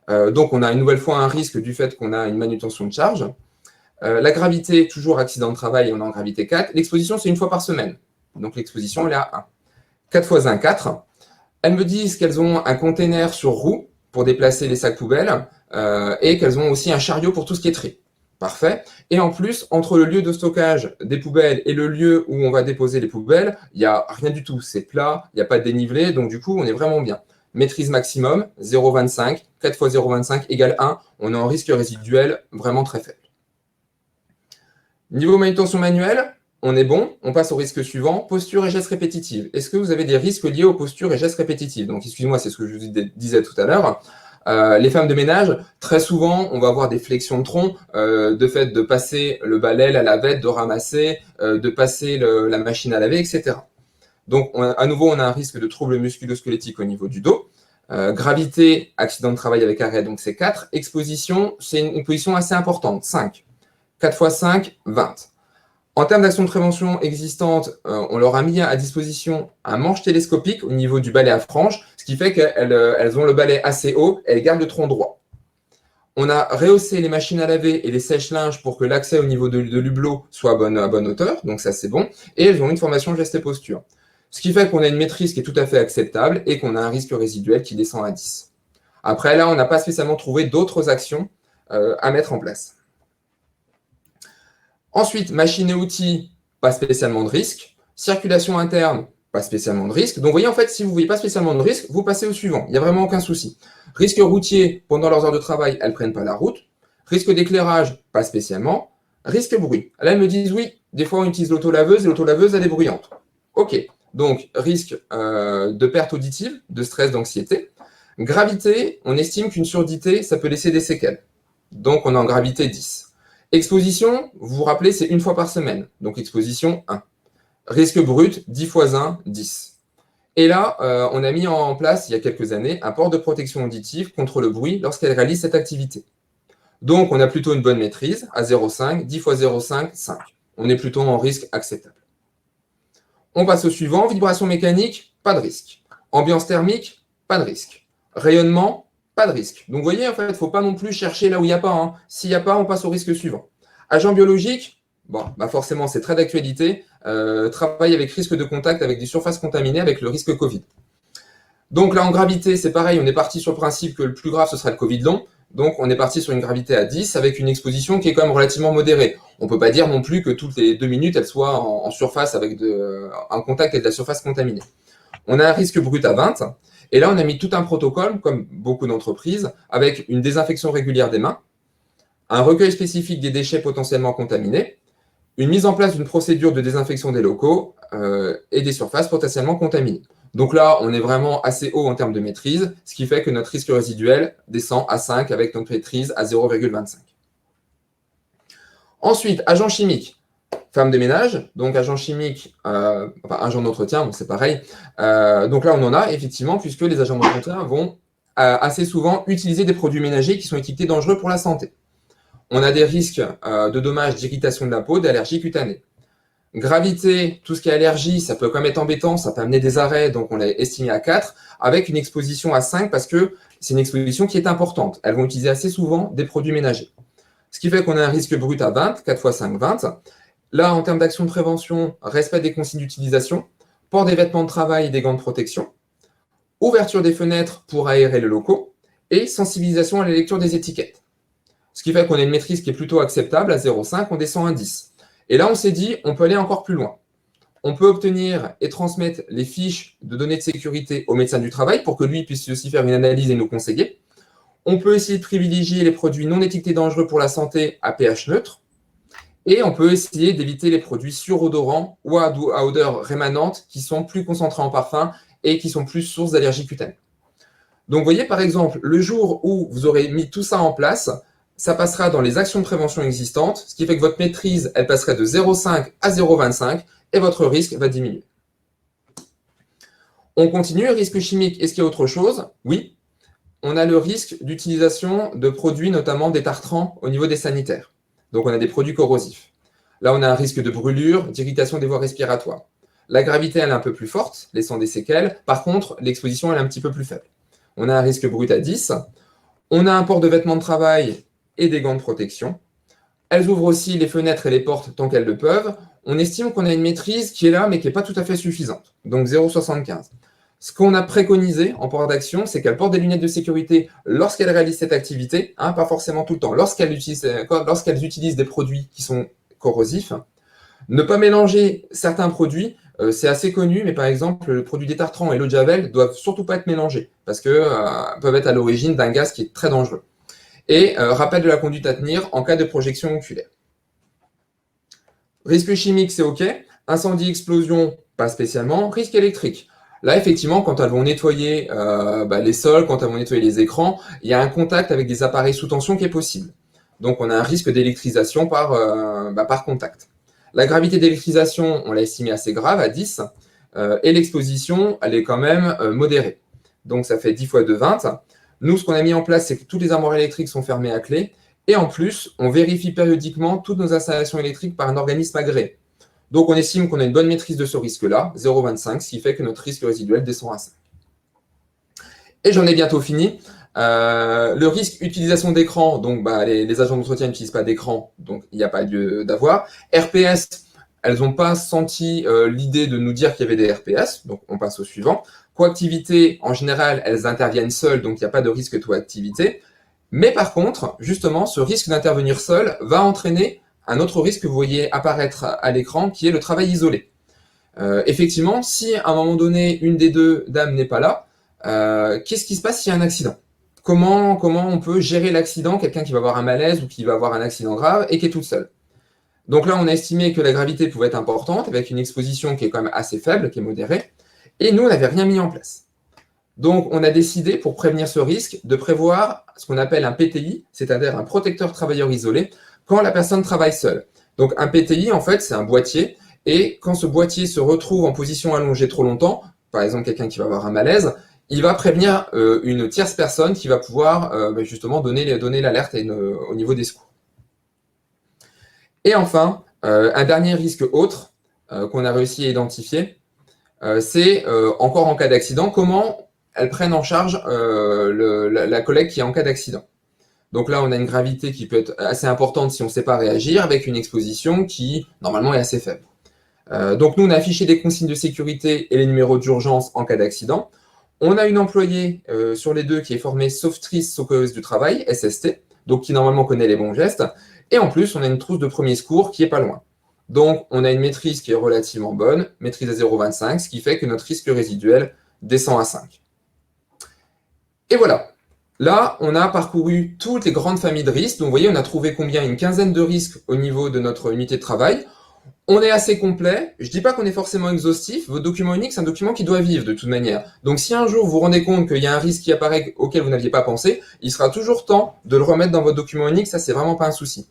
Donc on a une nouvelle fois un risque du fait qu'on a une manutention de charge. La gravité, toujours accident de travail, on est en gravité 4. L'exposition, c'est une fois par semaine. Donc l'exposition, elle est à 1. 4 x 1, 4. Elles me disent qu'elles ont un container sur roue pour déplacer les sacs poubelles et qu'elles ont aussi un chariot pour tout ce qui est tri. Parfait. Et en plus, entre le lieu de stockage des poubelles et le lieu où on va déposer les poubelles, il n'y a rien du tout. C'est plat, il n'y a pas de dénivelé, donc du coup, on est vraiment bien. Maîtrise maximum, 0,25. 4 x 0,25 égale 1. On est en risque résiduel vraiment très faible. Niveau manutention manuelle, on est bon, on passe au risque suivant, posture et gestes répétitifs. Est-ce que vous avez des risques liés aux postures et gestes répétitifs? Donc, excusez-moi, c'est ce que je vous disais tout à l'heure. Les femmes de ménage, très souvent, on va avoir des flexions de tronc, de fait de passer le balai, la lavette, de ramasser, de passer la machine à laver, etc. Donc, à nouveau, on a un risque de troubles musculo-squelettiques au niveau du dos. Gravité, accident de travail avec arrêt, donc c'est 4. Exposition, c'est une position assez importante, 5. 4 x 5, 20. En termes d'action de prévention existante, on leur a mis à disposition un manche télescopique au niveau du balai à franges, ce qui fait qu'elles ont le balai assez haut et elles gardent le tronc droit. On a rehaussé les machines à laver et les sèche-linges pour que l'accès au niveau de l'hublot soit à bonne hauteur, donc ça c'est bon, et elles ont une formation geste et posture. Ce qui fait qu'on a une maîtrise qui est tout à fait acceptable et qu'on a un risque résiduel qui descend à 10. Après là, on n'a pas spécialement trouvé d'autres actions à mettre en place. Ensuite, machines et outils, pas spécialement de risque. Circulation interne, pas spécialement de risque. Donc, vous voyez, en fait, si vous ne voyez pas spécialement de risque, vous passez au suivant. Il n'y a vraiment aucun souci. Risque routier, pendant leurs heures de travail, elles ne prennent pas la route. Risque d'éclairage, pas spécialement. Risque bruit. Là, elles me disent, oui, des fois, on utilise l'auto-laveuse et l'auto-laveuse, elle est bruyante. OK. Donc, risque de perte auditive, de stress, d'anxiété. Gravité, on estime qu'une surdité, ça peut laisser des séquelles. Donc, on est en gravité 10. Exposition, vous vous rappelez, c'est 1 fois par semaine. Donc, exposition 1. Risque brut, 10 fois 1, 10. Et là, on a mis en place, il y a quelques années, un port de protection auditive contre le bruit lorsqu'elle réalise cette activité. Donc, on a plutôt une bonne maîtrise à 0,5, 10 fois 0,5, 5. On est plutôt en risque acceptable. On passe au suivant. Vibration mécanique, pas de risque. Ambiance thermique, pas de risque. Rayonnement, pas de risque. Donc, vous voyez, en fait, il ne faut pas non plus chercher là où il n'y a pas. Hein. S'il n'y a pas, on passe au risque suivant. Agent biologique, bon, bah forcément, c'est très d'actualité. Travail avec risque de contact avec des surfaces contaminées avec le risque Covid. Donc là, en gravité, c'est pareil. On est parti sur le principe que le plus grave, ce sera le Covid long. Donc, on est parti sur une gravité à 10 avec une exposition qui est quand même relativement modérée. On ne peut pas dire non plus que toutes les 2 minutes, elle soit en surface avec en contact avec de la surface contaminée. On a un risque brut à 20. Et là, on a mis tout un protocole, comme beaucoup d'entreprises, avec une désinfection régulière des mains, un recueil spécifique des déchets potentiellement contaminés, une mise en place d'une procédure de désinfection des locaux et des surfaces potentiellement contaminées. Donc là, on est vraiment assez haut en termes de maîtrise, ce qui fait que notre risque résiduel descend à 5 avec notre maîtrise à 0,25. Ensuite, agent chimique. Femme de ménage, donc agent chimique, agent d'entretien, bon, c'est pareil. Donc là, on en a effectivement, puisque les agents d'entretien vont assez souvent utiliser des produits ménagers qui sont étiquetés dangereux pour la santé. On a des risques de dommages d'irritation de la peau, d'allergie cutanée. Gravité, tout ce qui est allergie, ça peut quand même être embêtant, ça peut amener des arrêts, donc on l'a estimé à 4, avec une exposition à 5 parce que c'est une exposition qui est importante. Elles vont utiliser assez souvent des produits ménagers. Ce qui fait qu'on a un risque brut à 20, 4 fois 5, 20. Là, en termes d'action de prévention, respect des consignes d'utilisation, port des vêtements de travail et des gants de protection, ouverture des fenêtres pour aérer les locaux et sensibilisation à la lecture des étiquettes. Ce qui fait qu'on a une maîtrise qui est plutôt acceptable à 0,5, on descend à 10. Et là, on s'est dit, on peut aller encore plus loin. On peut obtenir et transmettre les fiches de données de sécurité au médecin du travail pour que lui puisse aussi faire une analyse et nous conseiller. On peut essayer de privilégier les produits non étiquetés dangereux pour la santé à pH neutre. Et on peut essayer d'éviter les produits surodorants ou à odeur rémanente qui sont plus concentrés en parfum et qui sont plus source d'allergie cutanée. Donc, vous voyez, par exemple, le jour où vous aurez mis tout ça en place, ça passera dans les actions de prévention existantes, ce qui fait que votre maîtrise, elle passerait de 0,5 à 0,25 et votre risque va diminuer. On continue, risque chimique, est-ce qu'il y a autre chose? Oui, on a le risque d'utilisation de produits, notamment des tartrans au niveau des sanitaires. Donc, on a des produits corrosifs. Là, on a un risque de brûlure, d'irritation des voies respiratoires. La gravité, elle est un peu plus forte, laissant des séquelles. Par contre, l'exposition, elle est un petit peu plus faible. On a un risque brut à 10. On a un port de vêtements de travail et des gants de protection. Elles ouvrent aussi les fenêtres et les portes tant qu'elles le peuvent. On estime qu'on a une maîtrise qui est là, mais qui n'est pas tout à fait suffisante. Donc 0,75. Ce qu'on a préconisé en port d'action, c'est qu'elles portent des lunettes de sécurité lorsqu'elles réalisent cette activité, pas forcément tout le temps, lorsqu'elles utilisent des produits qui sont corrosifs. Ne pas mélanger certains produits, c'est assez connu, mais par exemple, le produit des tartrans et l'eau de Javel ne doivent surtout pas être mélangés parce qu'ils peuvent être à l'origine d'un gaz qui est très dangereux. Et rappel de la conduite à tenir en cas de projection oculaire. Risque chimique, c'est OK. Incendie, explosion, pas spécialement. Risque électrique. Là, effectivement, quand elles vont nettoyer les sols, quand elles vont nettoyer les écrans, il y a un contact avec des appareils sous tension qui est possible. Donc, on a un risque d'électrisation par contact. La gravité d'électrisation, on l'a estimée assez grave, à 10. Et l'exposition, elle est quand même modérée. Donc, ça fait 10 fois 2, 20. Nous, ce qu'on a mis en place, c'est que toutes les armoires électriques sont fermées à clé. Et en plus, on vérifie périodiquement toutes nos installations électriques par un organisme agréé. Donc, on estime qu'on a une bonne maîtrise de ce risque-là, 0,25, ce qui fait que notre risque résiduel descend à 5. Et j'en ai bientôt fini. Le risque utilisation d'écran, donc les agents d'entretien n'utilisent pas d'écran, donc il n'y a pas lieu d'avoir. RPS, elles n'ont pas senti l'idée de nous dire qu'il y avait des RPS, donc on passe au suivant. Coactivité, en général, elles interviennent seules, donc il n'y a pas de risque de coactivité. Mais par contre, justement, ce risque d'intervenir seul va entraîner un autre risque que vous voyez apparaître à l'écran, qui est le travail isolé. Effectivement, si à un moment donné, une des deux dames n'est pas là, qu'est-ce qui se passe s'il y a un accident? Comment on peut gérer l'accident, quelqu'un qui va avoir un malaise ou qui va avoir un accident grave et qui est toute seule? Donc là, on a estimé que la gravité pouvait être importante, avec une exposition qui est quand même assez faible, qui est modérée, et nous, on n'avait rien mis en place. Donc, on a décidé, pour prévenir ce risque, de prévoir ce qu'on appelle un PTI, c'est-à-dire un protecteur travailleur isolé, quand la personne travaille seule. Donc, un PTI, en fait, c'est un boîtier, et quand ce boîtier se retrouve en position allongée trop longtemps, par exemple quelqu'un qui va avoir un malaise, il va prévenir une tierce personne qui va pouvoir justement donner l'alerte au niveau des secours. Et enfin, un dernier risque autre qu'on a réussi à identifier, c'est encore en cas d'accident, comment elles prennent en charge la collègue qui est en cas d'accident. Donc là, on a une gravité qui peut être assez importante si on ne sait pas réagir, avec une exposition qui, normalement, est assez faible. Donc nous, on a affiché des consignes de sécurité et les numéros d'urgence en cas d'accident. On a une employée sur les deux qui est formée sauvetrice secoureuse du travail, SST, donc qui normalement connaît les bons gestes. Et en plus, on a une trousse de premier secours qui est pas loin. Donc, on a une maîtrise qui est relativement bonne, maîtrise à 0,25, ce qui fait que notre risque résiduel descend à 5. Et voilà. Là, on a parcouru toutes les grandes familles de risques. Donc, vous voyez, on a trouvé combien? Une quinzaine de risques au niveau de notre unité de travail. On est assez complet. Je ne dis pas qu'on est forcément exhaustif. Votre document unique, c'est un document qui doit vivre de toute manière. Donc, si un jour vous vous rendez compte qu'il y a un risque qui apparaît auquel vous n'aviez pas pensé, il sera toujours temps de le remettre dans votre document unique. Ça, c'est vraiment pas un souci.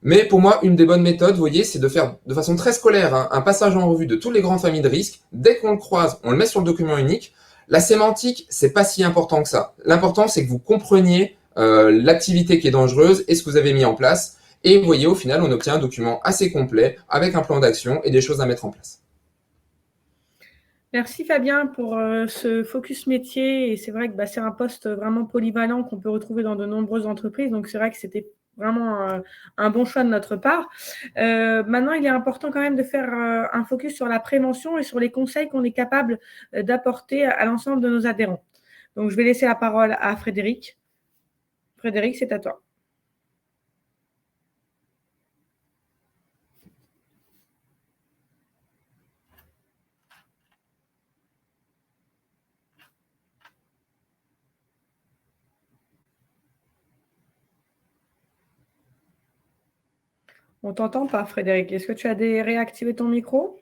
Mais pour moi, une des bonnes méthodes, vous voyez, c'est de faire de façon très scolaire un passage en revue de toutes les grandes familles de risques. Dès qu'on le croise, on le met sur le document unique. La sémantique, c'est pas si important que ça. L'important, c'est que vous compreniez l'activité qui est dangereuse et ce que vous avez mis en place. Et vous voyez, au final, on obtient un document assez complet avec un plan d'action et des choses à mettre en place. Merci Fabien pour ce focus métier. Et c'est vrai que c'est un poste vraiment polyvalent qu'on peut retrouver dans de nombreuses entreprises. Donc, c'est vrai que c'était vraiment un bon choix de notre part. Maintenant, il est important quand même de faire un focus sur la prévention et sur les conseils qu'on est capable d'apporter à l'ensemble de nos adhérents. Donc, je vais laisser la parole à Frédéric. Frédéric, c'est à toi. On ne t'entend pas, Frédéric. Est-ce que tu as réactivé ton micro?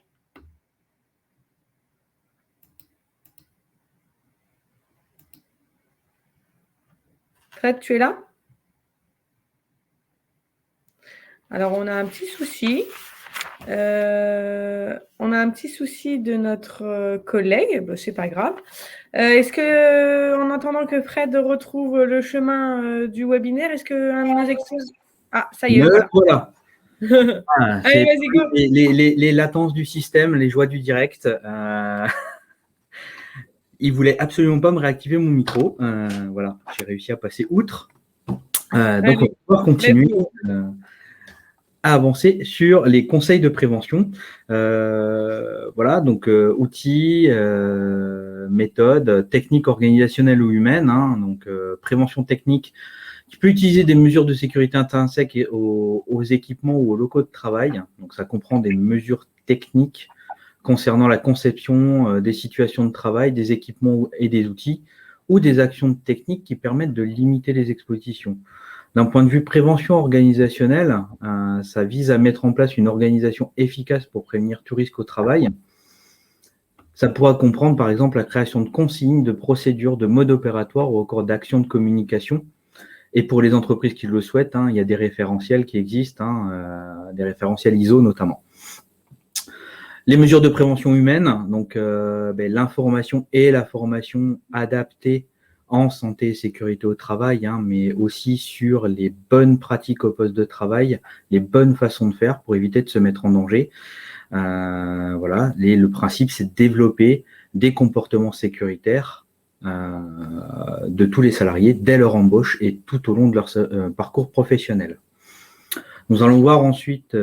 Fred, tu es là? Alors, on a un petit souci. On a un petit souci de notre collègue. C'est pas grave. Est-ce que, en attendant que Fred retrouve le chemin du webinaire, est-ce qu'un de nos experts... Ah, ça y est, voilà. Allez, vas-y, go. Les latences du système, les joies du direct. Il voulait absolument pas me réactiver mon micro. Voilà, j'ai réussi à passer outre. Donc, on va pouvoir continuer à avancer sur les conseils de prévention. Voilà, donc outils, méthodes, techniques organisationnelles ou humaines. Donc, prévention technique qui peut utiliser des mesures de sécurité intrinsèques aux équipements ou aux locaux de travail. Donc, ça comprend des mesures techniques concernant la conception des situations de travail, des équipements et des outils, ou des actions techniques qui permettent de limiter les expositions. D'un point de vue prévention organisationnelle, ça vise à mettre en place une organisation efficace pour prévenir tout risque au travail. Ça pourra comprendre, par exemple, la création de consignes, de procédures, de modes opératoires ou encore d'actions de communication. Et pour les entreprises qui le souhaitent, il y a des référentiels qui existent, des référentiels ISO notamment. Les mesures de prévention humaine, donc l'information et la formation adaptées en santé et sécurité au travail, hein, mais aussi sur les bonnes pratiques au poste de travail, les bonnes façons de faire pour éviter de se mettre en danger. Voilà, le principe, c'est de développer des comportements sécuritaires de tous les salariés dès leur embauche et tout au long de leur parcours professionnel. Nous allons voir ensuite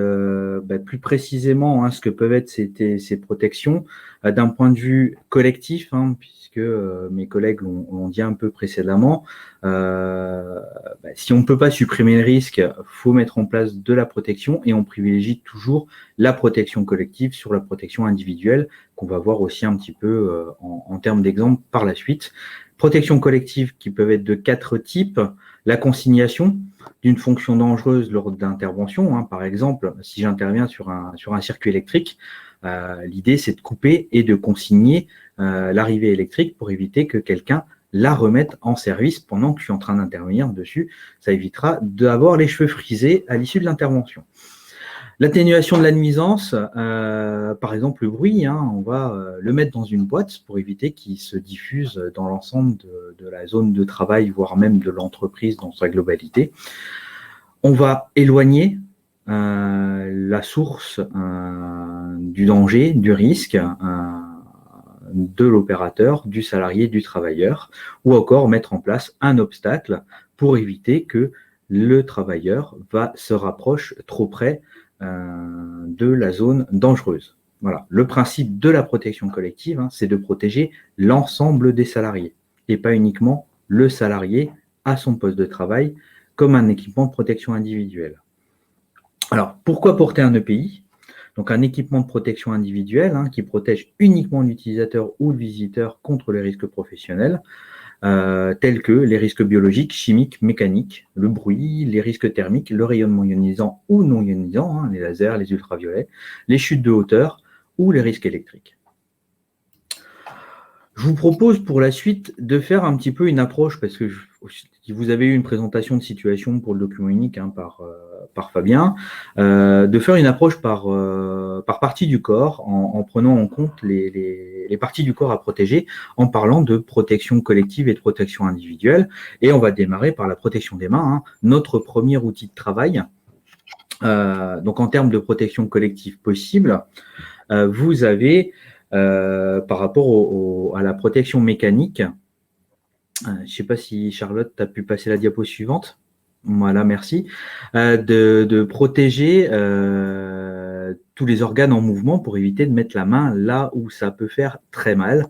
plus précisément ce que peuvent être ces protections d'un point de vue collectif, hein, puisque mes collègues l'ont dit un peu précédemment. Si on ne peut pas supprimer le risque, il faut mettre en place de la protection et on privilégie toujours la protection collective sur la protection individuelle, qu'on va voir aussi un petit peu en termes d'exemple par la suite. Protection collective qui peuvent être de 4 types. La consignation d'une fonction dangereuse lors d'intervention. Hein. Par exemple, si j'interviens sur un circuit électrique, l'idée c'est de couper et de consigner l'arrivée électrique pour éviter que quelqu'un la remette en service pendant que je suis en train d'intervenir dessus. Ça évitera d'avoir les cheveux frisés à l'issue de l'intervention. L'atténuation de la nuisance, par exemple le bruit, hein, on va le mettre dans une boîte pour éviter qu'il se diffuse dans l'ensemble de la zone de travail, voire même de l'entreprise dans sa globalité. On va éloigner la source du danger, du risque de l'opérateur, du salarié, du travailleur, ou encore mettre en place un obstacle pour éviter que le travailleur se rapproche trop près de la zone dangereuse. Voilà. Le principe de la protection collective, hein, c'est de protéger l'ensemble des salariés et pas uniquement le salarié à son poste de travail comme un équipement de protection individuelle. Alors, pourquoi porter un EPI? Donc, un équipement de protection individuelle hein, qui protège uniquement l'utilisateur ou le visiteur contre les risques professionnels, tels que les risques biologiques, chimiques, mécaniques, le bruit, les risques thermiques, le rayonnement ionisant ou non ionisant, hein, les lasers, les ultraviolets, les chutes de hauteur ou les risques électriques. Je vous propose pour la suite de faire un petit peu une approche, parce que si vous avez eu une présentation de situation pour le document unique hein, par Fabien, de faire une approche par partie du corps, en prenant en compte les parties du corps à protéger, en parlant de protection collective et de protection individuelle. Et on va démarrer par la protection des mains, hein, notre premier outil de travail. Donc en termes de protection collective possible, vous avez... par rapport à la protection mécanique, je ne sais pas si Charlotte, tu as pu passer la diapo suivante. Voilà, merci. De protéger tous les organes en mouvement pour éviter de mettre la main là où ça peut faire très mal.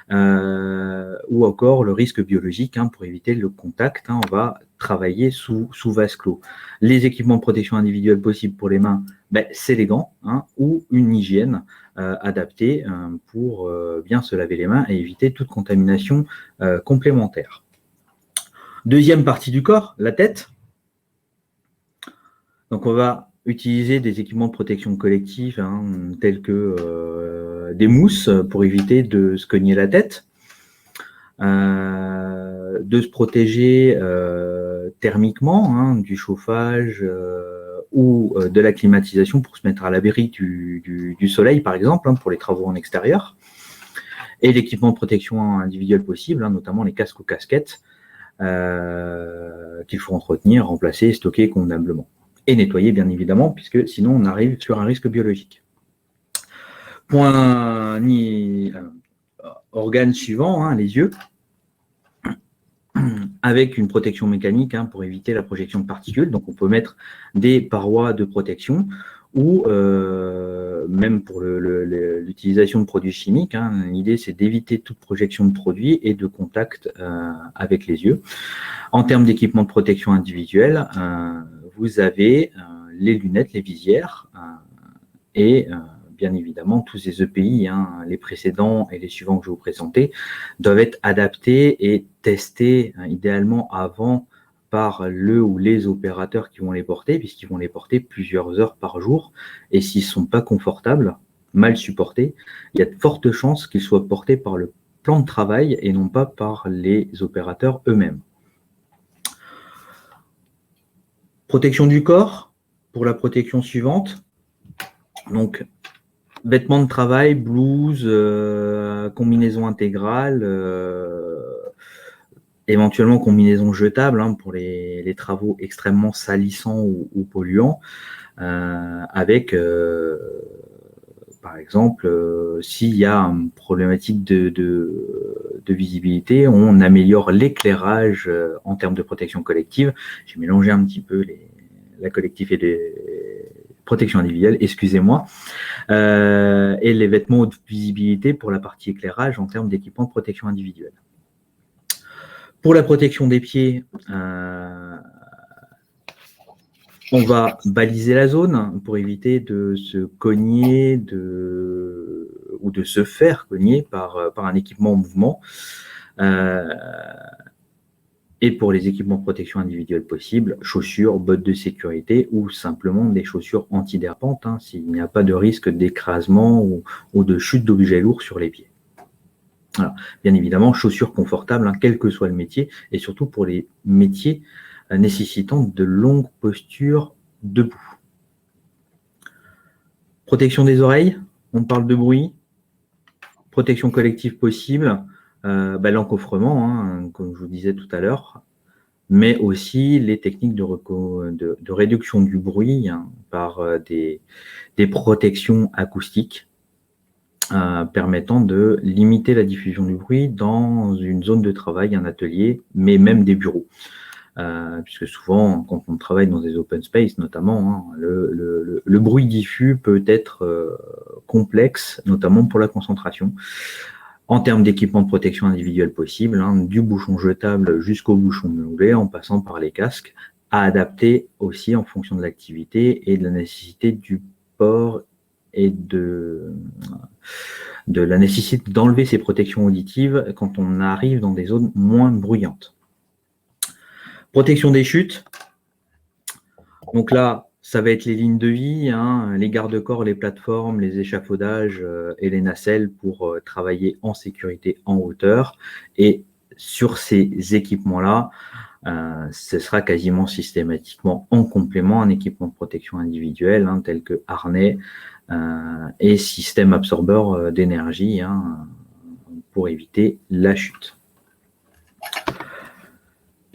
Ou encore le risque biologique hein, pour éviter le contact. Hein, on va travailler sous vase clos. Les équipements de protection individuelle possibles pour les mains, c'est les gants hein, ou une hygiène adaptée pour bien se laver les mains et éviter toute contamination complémentaire. Deuxième partie du corps, la tête. Donc, on va utiliser des équipements de protection collective hein, tels que des mousses pour éviter de se cogner la tête, de se protéger thermiquement hein, du chauffage ou de la climatisation pour se mettre à l'abri du soleil, par exemple, hein, pour les travaux en extérieur, et l'équipement de protection individuelle possible, hein, notamment les casques ou casquettes qu'il faut entretenir, remplacer, stocker convenablement. Et nettoyer, bien évidemment, puisque sinon on arrive sur un risque biologique. Organe suivant, hein, les yeux, avec une protection mécanique hein, pour éviter la projection de particules. Donc on peut mettre des parois de protection ou même pour l'utilisation de produits chimiques. Hein, l'idée c'est d'éviter toute projection de produits et de contact avec les yeux. En termes d'équipement de protection individuelle, vous avez les lunettes, les visières et bien évidemment tous ces EPI, hein, les précédents et les suivants que je vais vous présenter, doivent être adaptés et testés idéalement avant par le ou les opérateurs qui vont les porter, puisqu'ils vont les porter plusieurs heures par jour. Et s'ils ne sont pas confortables, mal supportés, il y a de fortes chances qu'ils soient portés par le plan de travail et non pas par les opérateurs eux-mêmes. Protection du corps, pour la protection suivante. Donc, vêtements de travail, blouse, combinaison intégrale, éventuellement combinaison jetable pour les travaux extrêmement salissants ou polluants, avec, par exemple, s'il y a une problématique de visibilité, on améliore l'éclairage en termes de protection collective. J'ai mélangé un petit peu la collective et les protections individuelles, excusez-moi, et les vêtements de visibilité pour la partie éclairage en termes d'équipement de protection individuelle. Pour la protection des pieds, on va baliser la zone pour éviter de se cogner ou de se faire cogner par un équipement en mouvement. Et pour les équipements de protection individuelle possibles, chaussures, bottes de sécurité ou simplement des chaussures antiderpantes, s'il n'y a pas de risque d'écrasement ou de chute d'objets lourds sur les pieds. Alors, bien évidemment, chaussures confortables, quel que soit le métier, et surtout pour les métiers nécessitant de longues postures debout. Protection des oreilles, on parle de bruit. Protection collective possible, l'encoffrement, comme je vous disais tout à l'heure, mais aussi les techniques de réduction du bruit par des protections acoustiques, permettant de limiter la diffusion du bruit dans une zone de travail, un atelier, mais même des bureaux. Puisque souvent, quand on travaille dans des open space notamment, le bruit diffus peut être complexe, notamment pour la concentration. En termes d'équipement de protection individuelle possible, du bouchon jetable jusqu'au bouchon meublé, en passant par les casques, à adapter aussi en fonction de l'activité et de la nécessité du port et de la nécessité d'enlever ces protections auditives quand on arrive dans des zones moins bruyantes. Protection des chutes. Donc là, ça va être les lignes de vie, les garde-corps, les plateformes, les échafaudages et les nacelles pour travailler en sécurité en hauteur. Et sur ces équipements-là, ce sera quasiment systématiquement en complément un équipement de protection individuelle, tel que harnais et système absorbeur d'énergie pour éviter la chute.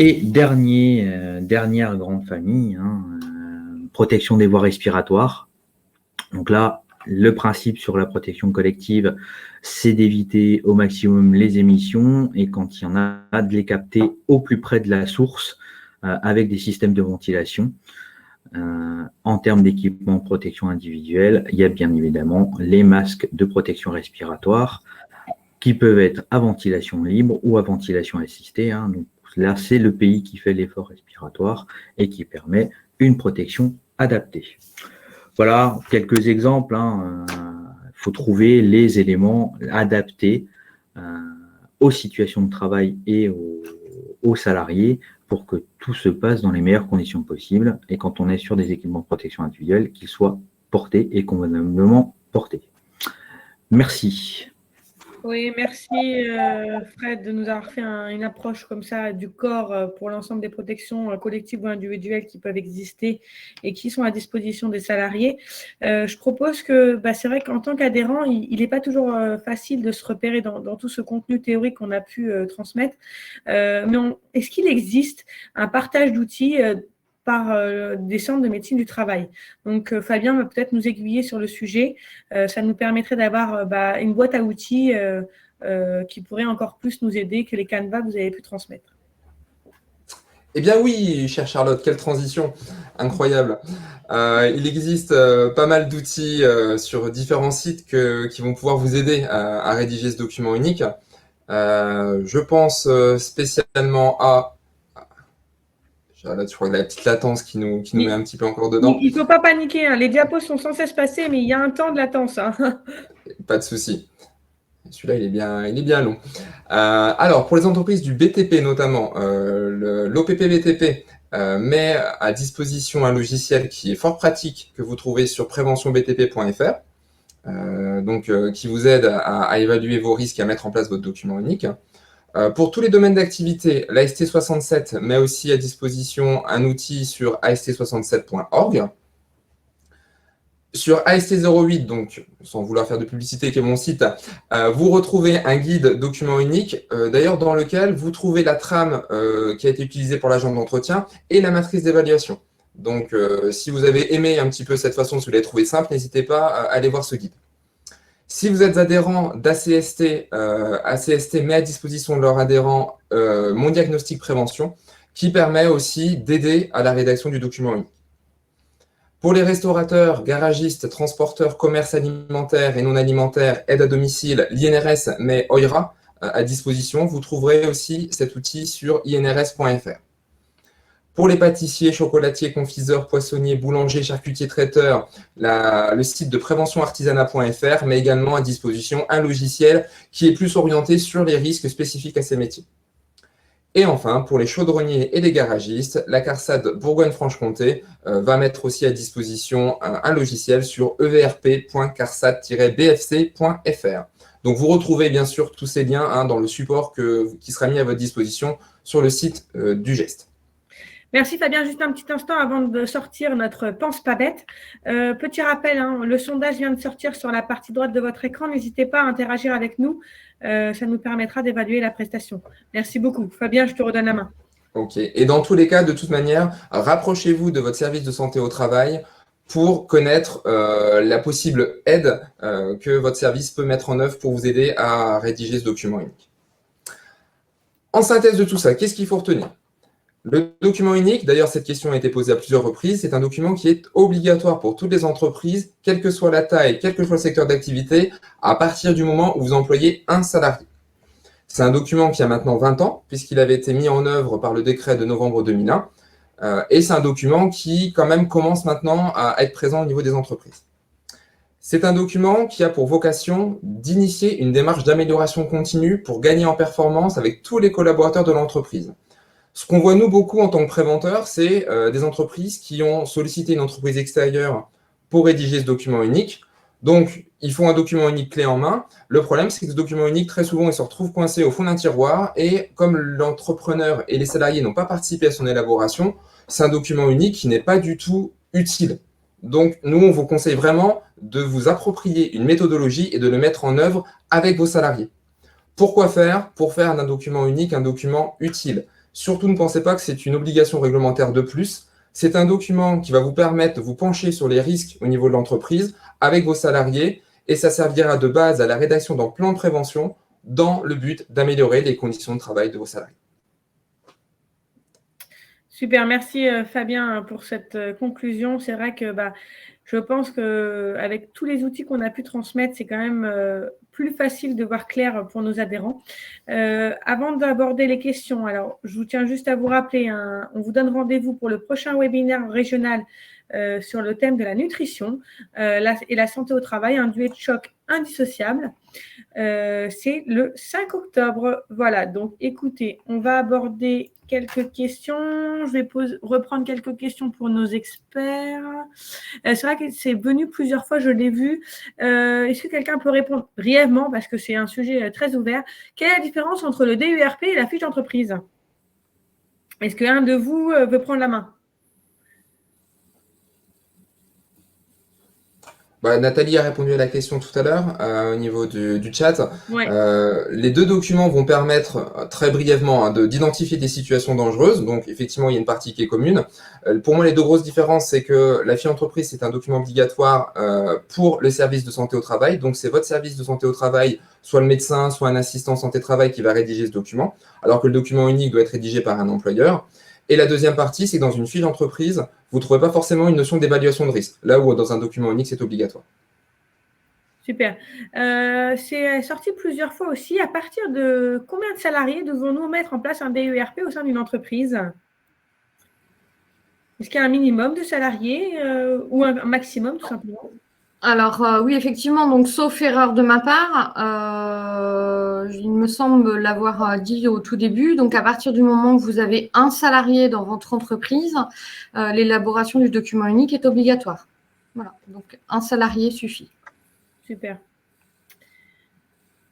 Et dernière grande famille, protection des voies respiratoires. Donc là, le principe sur la protection collective, c'est d'éviter au maximum les émissions et quand il y en a, de les capter au plus près de la source avec des systèmes de ventilation. En termes d'équipement de protection individuelle, il y a bien évidemment les masques de protection respiratoire qui peuvent être à ventilation libre ou à ventilation assistée. Donc là, c'est le pays qui fait l'effort respiratoire et qui permet une protection adaptée. Voilà quelques exemples. Il faut trouver les éléments adaptés aux situations de travail et aux salariés pour que tout se passe dans les meilleures conditions possibles. Et quand on est sur des équipements de protection individuelle, qu'ils soient portés et convenablement portés. Merci. Oui, merci Fred de nous avoir fait une approche comme ça du corps pour l'ensemble des protections collectives ou individuelles qui peuvent exister et qui sont à disposition des salariés. Je propose que, c'est vrai qu'en tant qu'adhérent, il n'est pas toujours facile de se repérer dans tout ce contenu théorique qu'on a pu transmettre. Mais est-ce qu'il existe un partage d'outils par des centres de médecine du travail. Donc, Fabien va peut-être nous aiguiller sur le sujet. Ça nous permettrait d'avoir une boîte à outils qui pourrait encore plus nous aider que les canevas que vous avez pu transmettre. Eh bien oui, chère Charlotte, quelle transition incroyable. Il existe pas mal d'outils sur différents sites qui vont pouvoir vous aider à rédiger ce document unique. Je pense spécialement à... Charlotte, je crois que la petite latence qui nous met un petit peu encore dedans. Il ne faut pas paniquer, les diapos sont sans cesse passés, mais il y a un temps de latence. Pas de souci. Celui-là, il est bien long. Alors, pour les entreprises du BTP notamment, l'OPP BTP met à disposition un logiciel qui est fort pratique, que vous trouvez sur préventionbtp.fr, qui vous aide à évaluer vos risques et à mettre en place votre document unique. Pour tous les domaines d'activité, l'AST67 met aussi à disposition un outil sur ast67.org. sur AST08, donc sans vouloir faire de publicité, qui est mon site, vous retrouvez un guide document unique, d'ailleurs dans lequel vous trouvez la trame qui a été utilisée pour l'agent d'entretien et la matrice d'évaluation. Donc, si vous avez aimé un petit peu cette façon, si vous l'avez trouvé simple, n'hésitez pas à aller voir ce guide. Si vous êtes adhérent d'ACST, ACST met à disposition de leurs adhérents mon diagnostic prévention, qui permet aussi d'aider à la rédaction du document unique. Pour les restaurateurs, garagistes, transporteurs, commerces alimentaires et non alimentaires, aide à domicile, l'INRS met OIRA à disposition. Vous trouverez aussi cet outil sur inrs.fr. Pour les pâtissiers, chocolatiers, confiseurs, poissonniers, boulangers, charcutiers, traiteurs, le site de préventionartisanat.fr met également à disposition un logiciel qui est plus orienté sur les risques spécifiques à ces métiers. Et enfin, pour les chaudronniers et les garagistes, la CARSAT Bourgogne-Franche-Comté va mettre aussi à disposition un logiciel sur evrp.carsat-bfc.fr. Donc, vous retrouvez bien sûr tous ces liens dans le support qui sera mis à votre disposition sur le site du GEST. Merci Fabien. Juste un petit instant avant de sortir notre Pense pas bête. Petit rappel, le sondage vient de sortir sur la partie droite de votre écran. N'hésitez pas à interagir avec nous. Ça nous permettra d'évaluer la prestation. Merci beaucoup. Fabien, je te redonne la main. Ok. Et dans tous les cas, de toute manière, rapprochez-vous de votre service de santé au travail pour connaître la possible aide que votre service peut mettre en œuvre pour vous aider à rédiger ce document unique. En synthèse de tout ça, qu'est-ce qu'il faut retenir ? Le document unique, d'ailleurs cette question a été posée à plusieurs reprises, c'est un document qui est obligatoire pour toutes les entreprises, quelle que soit la taille, quel que soit le secteur d'activité, à partir du moment où vous employez un salarié. C'est un document qui a maintenant 20 ans, puisqu'il avait été mis en œuvre par le décret de novembre 2001, et c'est un document qui quand même commence maintenant à être présent au niveau des entreprises. C'est un document qui a pour vocation d'initier une démarche d'amélioration continue pour gagner en performance avec tous les collaborateurs de l'entreprise. Ce qu'on voit, nous, beaucoup en tant que préventeurs, c'est des entreprises qui ont sollicité une entreprise extérieure pour rédiger ce document unique. Donc, ils font un document unique clé en main. Le problème, c'est que ce document unique, très souvent, il se retrouve coincé au fond d'un tiroir et comme l'entrepreneur et les salariés n'ont pas participé à son élaboration, c'est un document unique qui n'est pas du tout utile. Donc, nous, on vous conseille vraiment de vous approprier une méthodologie et de le mettre en œuvre avec vos salariés. Pourquoi faire ? Pour faire d'un document unique un document utile. Surtout, ne pensez pas que c'est une obligation réglementaire de plus. C'est un document qui va vous permettre de vous pencher sur les risques au niveau de l'entreprise avec vos salariés et ça servira de base à la rédaction d'un plan de prévention dans le but d'améliorer les conditions de travail de vos salariés. Super, merci Fabien pour cette conclusion. C'est vrai que je pense qu'avec tous les outils qu'on a pu transmettre, c'est quand même plus facile de voir clair pour nos adhérents. Avant d'aborder les questions, alors je vous tiens juste à vous rappeler, on vous donne rendez-vous pour le prochain webinaire régional sur le thème de la nutrition et la santé au travail, un duet de choc indissociable. C'est le 5 octobre. Voilà, donc écoutez, on va aborder quelques questions. Je vais reprendre quelques questions pour nos experts. C'est vrai que c'est venu plusieurs fois, je l'ai vu. Est-ce que quelqu'un peut répondre brièvement, parce que c'est un sujet très ouvert. Quelle est la différence entre le DURP et la fiche d'entreprise? Est-ce qu'un de vous veut prendre la main? Nathalie a répondu à la question tout à l'heure au niveau du chat. Ouais. Les deux documents vont permettre très brièvement d'identifier des situations dangereuses. Donc effectivement, il y a une partie qui est commune. Pour moi, les deux grosses différences, c'est que la fiche d'entreprise, c'est un document obligatoire pour le service de santé au travail. Donc c'est votre service de santé au travail, soit le médecin, soit un assistant santé-travail qui va rédiger ce document, alors que le document unique doit être rédigé par un employeur. Et la deuxième partie, c'est que dans une fiche d'entreprise, vous ne trouvez pas forcément une notion d'évaluation de risque, là où dans un document unique, c'est obligatoire. Super. C'est sorti plusieurs fois aussi. À partir de combien de salariés devons-nous mettre en place un DURP au sein d'une entreprise? Est-ce qu'il y a un minimum de salariés ou un maximum, tout simplement? Alors, oui, effectivement, donc sauf erreur de ma part, il me semble l'avoir dit au tout début. Donc, à partir du moment où vous avez un salarié dans votre entreprise, l'élaboration du document unique est obligatoire. Voilà, donc un salarié suffit. Super.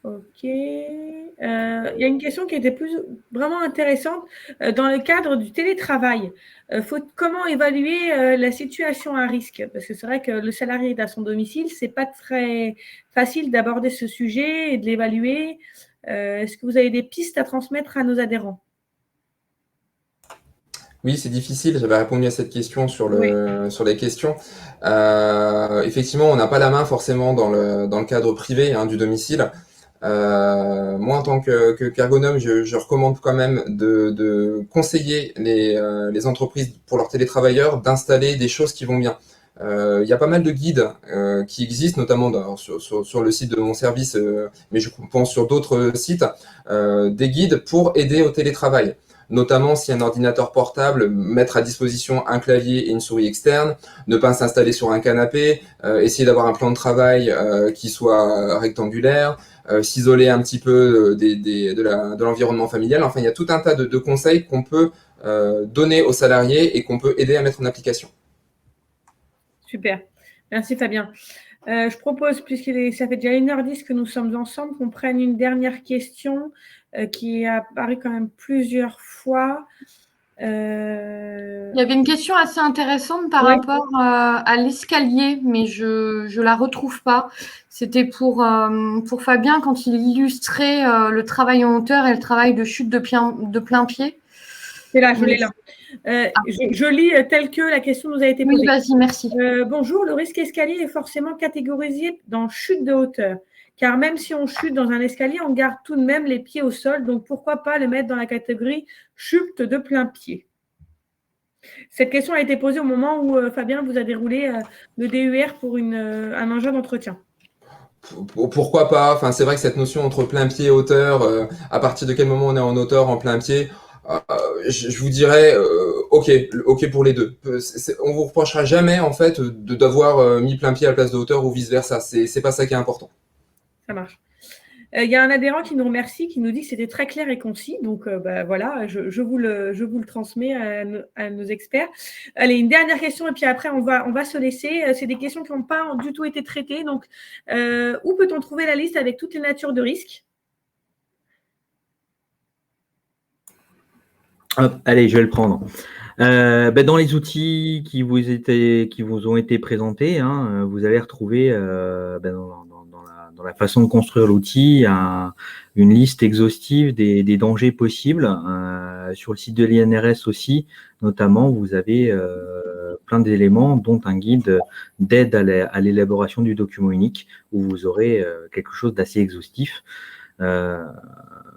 Ok. Il y a une question qui était vraiment intéressante. Dans le cadre du télétravail, comment évaluer la situation à risque? Parce que c'est vrai que le salarié est à son domicile, c'est pas très facile d'aborder ce sujet et de l'évaluer. Est-ce que vous avez des pistes à transmettre à nos adhérents? Oui, c'est difficile. J'avais répondu à cette question sur les questions. Effectivement, on n'a pas la main forcément dans le cadre privé du domicile. Moi, en tant qu'ergonome, je recommande quand même de conseiller les entreprises pour leurs télétravailleurs d'installer des choses qui vont bien. Il y a pas mal de guides qui existent, notamment sur le site de mon service, mais je pense sur d'autres sites, des guides pour aider au télétravail. Notamment si un ordinateur portable, mettre à disposition un clavier et une souris externe, ne pas s'installer sur un canapé, essayer d'avoir un plan de travail qui soit rectangulaire, s'isoler un petit peu de l'environnement familial. Enfin, il y a tout un tas de conseils qu'on peut donner aux salariés et qu'on peut aider à mettre en application. Super. Merci Fabien. Je propose, puisque ça fait déjà 1h10 que nous sommes ensemble, qu'on prenne une dernière question qui est apparue quand même plusieurs fois. Il y avait une question assez intéressante par rapport à l'escalier, mais je ne la retrouve pas. C'était pour Fabien quand il illustrait le travail en hauteur et le travail de chute de plein pied. C'est là, je l'ai là. Je lis tel que la question nous a été posée. Oui, vas-y, merci. Bonjour, le risque escalier est forcément catégorisé dans chute de hauteur, car même si on chute dans un escalier, on garde tout de même les pieds au sol, donc pourquoi pas le mettre dans la catégorie chute de plein pied? Cette question a été posée au moment où Fabien vous a déroulé le DER pour un enjeu d'entretien. Pourquoi pas? Enfin, c'est vrai que cette notion entre plein pied et hauteur, à partir de quel moment on est en hauteur, en plein pied, je vous dirais ok pour les deux. On vous reprochera jamais en fait d'avoir mis plein pied à la place de hauteur ou vice versa. C'est pas ça qui est important. Ça marche. Il y a un adhérent qui nous remercie, qui nous dit que c'était très clair et concis. Donc voilà, je vous le transmets à nos experts. Allez, une dernière question et puis après on va se laisser. C'est des questions qui n'ont pas du tout été traitées. Donc où peut-on trouver la liste avec toutes les natures de risques? Allez, je vais le prendre. Dans les outils qui vous ont été présentés, vous allez retrouver dans la façon de construire l'outil une liste exhaustive des dangers possibles. Sur le site de l'INRS aussi, notamment, vous avez plein d'éléments, dont un guide d'aide à l'élaboration du document unique, où vous aurez quelque chose d'assez exhaustif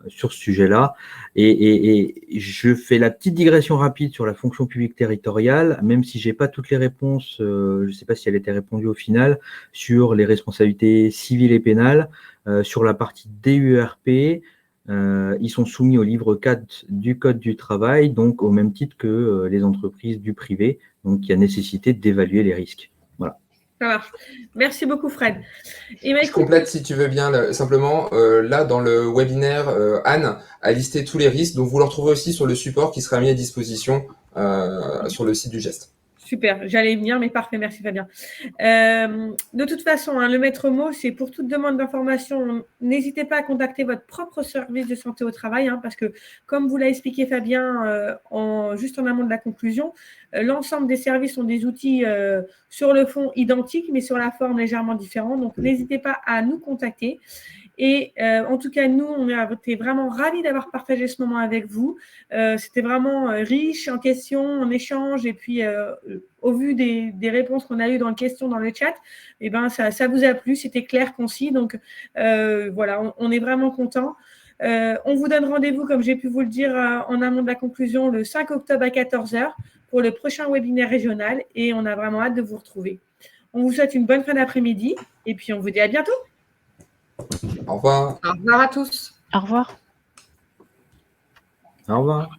sur ce sujet-là. Et je fais la petite digression rapide sur la fonction publique territoriale, même si j'ai pas toutes les réponses, je ne sais pas si elle était répondue au final, sur les responsabilités civiles et pénales, sur la partie DUERP, ils sont soumis au livre 4 du Code du travail, donc au même titre que les entreprises du privé, donc il y a nécessité d'évaluer les risques. Voilà. Ça marche. Merci beaucoup, Fred. Je complète, si tu veux bien, simplement. Là, dans le webinaire, Anne a listé tous les risques, donc vous le retrouvez aussi sur le support qui sera mis à disposition sur le site du geste. Super, j'allais y venir, mais parfait, merci Fabien. De toute façon, le maître mot, c'est pour toute demande d'information, n'hésitez pas à contacter votre propre service de santé au travail, parce que comme vous l'a expliqué Fabien, juste en amont de la conclusion, l'ensemble des services ont des outils sur le fond identiques, mais sur la forme légèrement différents. Donc, n'hésitez pas à nous contacter. Et en tout cas, nous, on a été vraiment ravis d'avoir partagé ce moment avec vous. C'était vraiment riche en questions, en échanges. Et puis, au vu des réponses qu'on a eues dans les questions, dans le chat, eh ben, ça vous a plu. C'était clair, concis. Donc, voilà, on est vraiment contents. On vous donne rendez-vous, comme j'ai pu vous le dire en amont de la conclusion, le 5 octobre à 14h pour le prochain webinaire régional. Et on a vraiment hâte de vous retrouver. On vous souhaite une bonne fin d'après-midi. Et puis, on vous dit à bientôt. Au revoir. Au revoir à tous. Au revoir. Au revoir.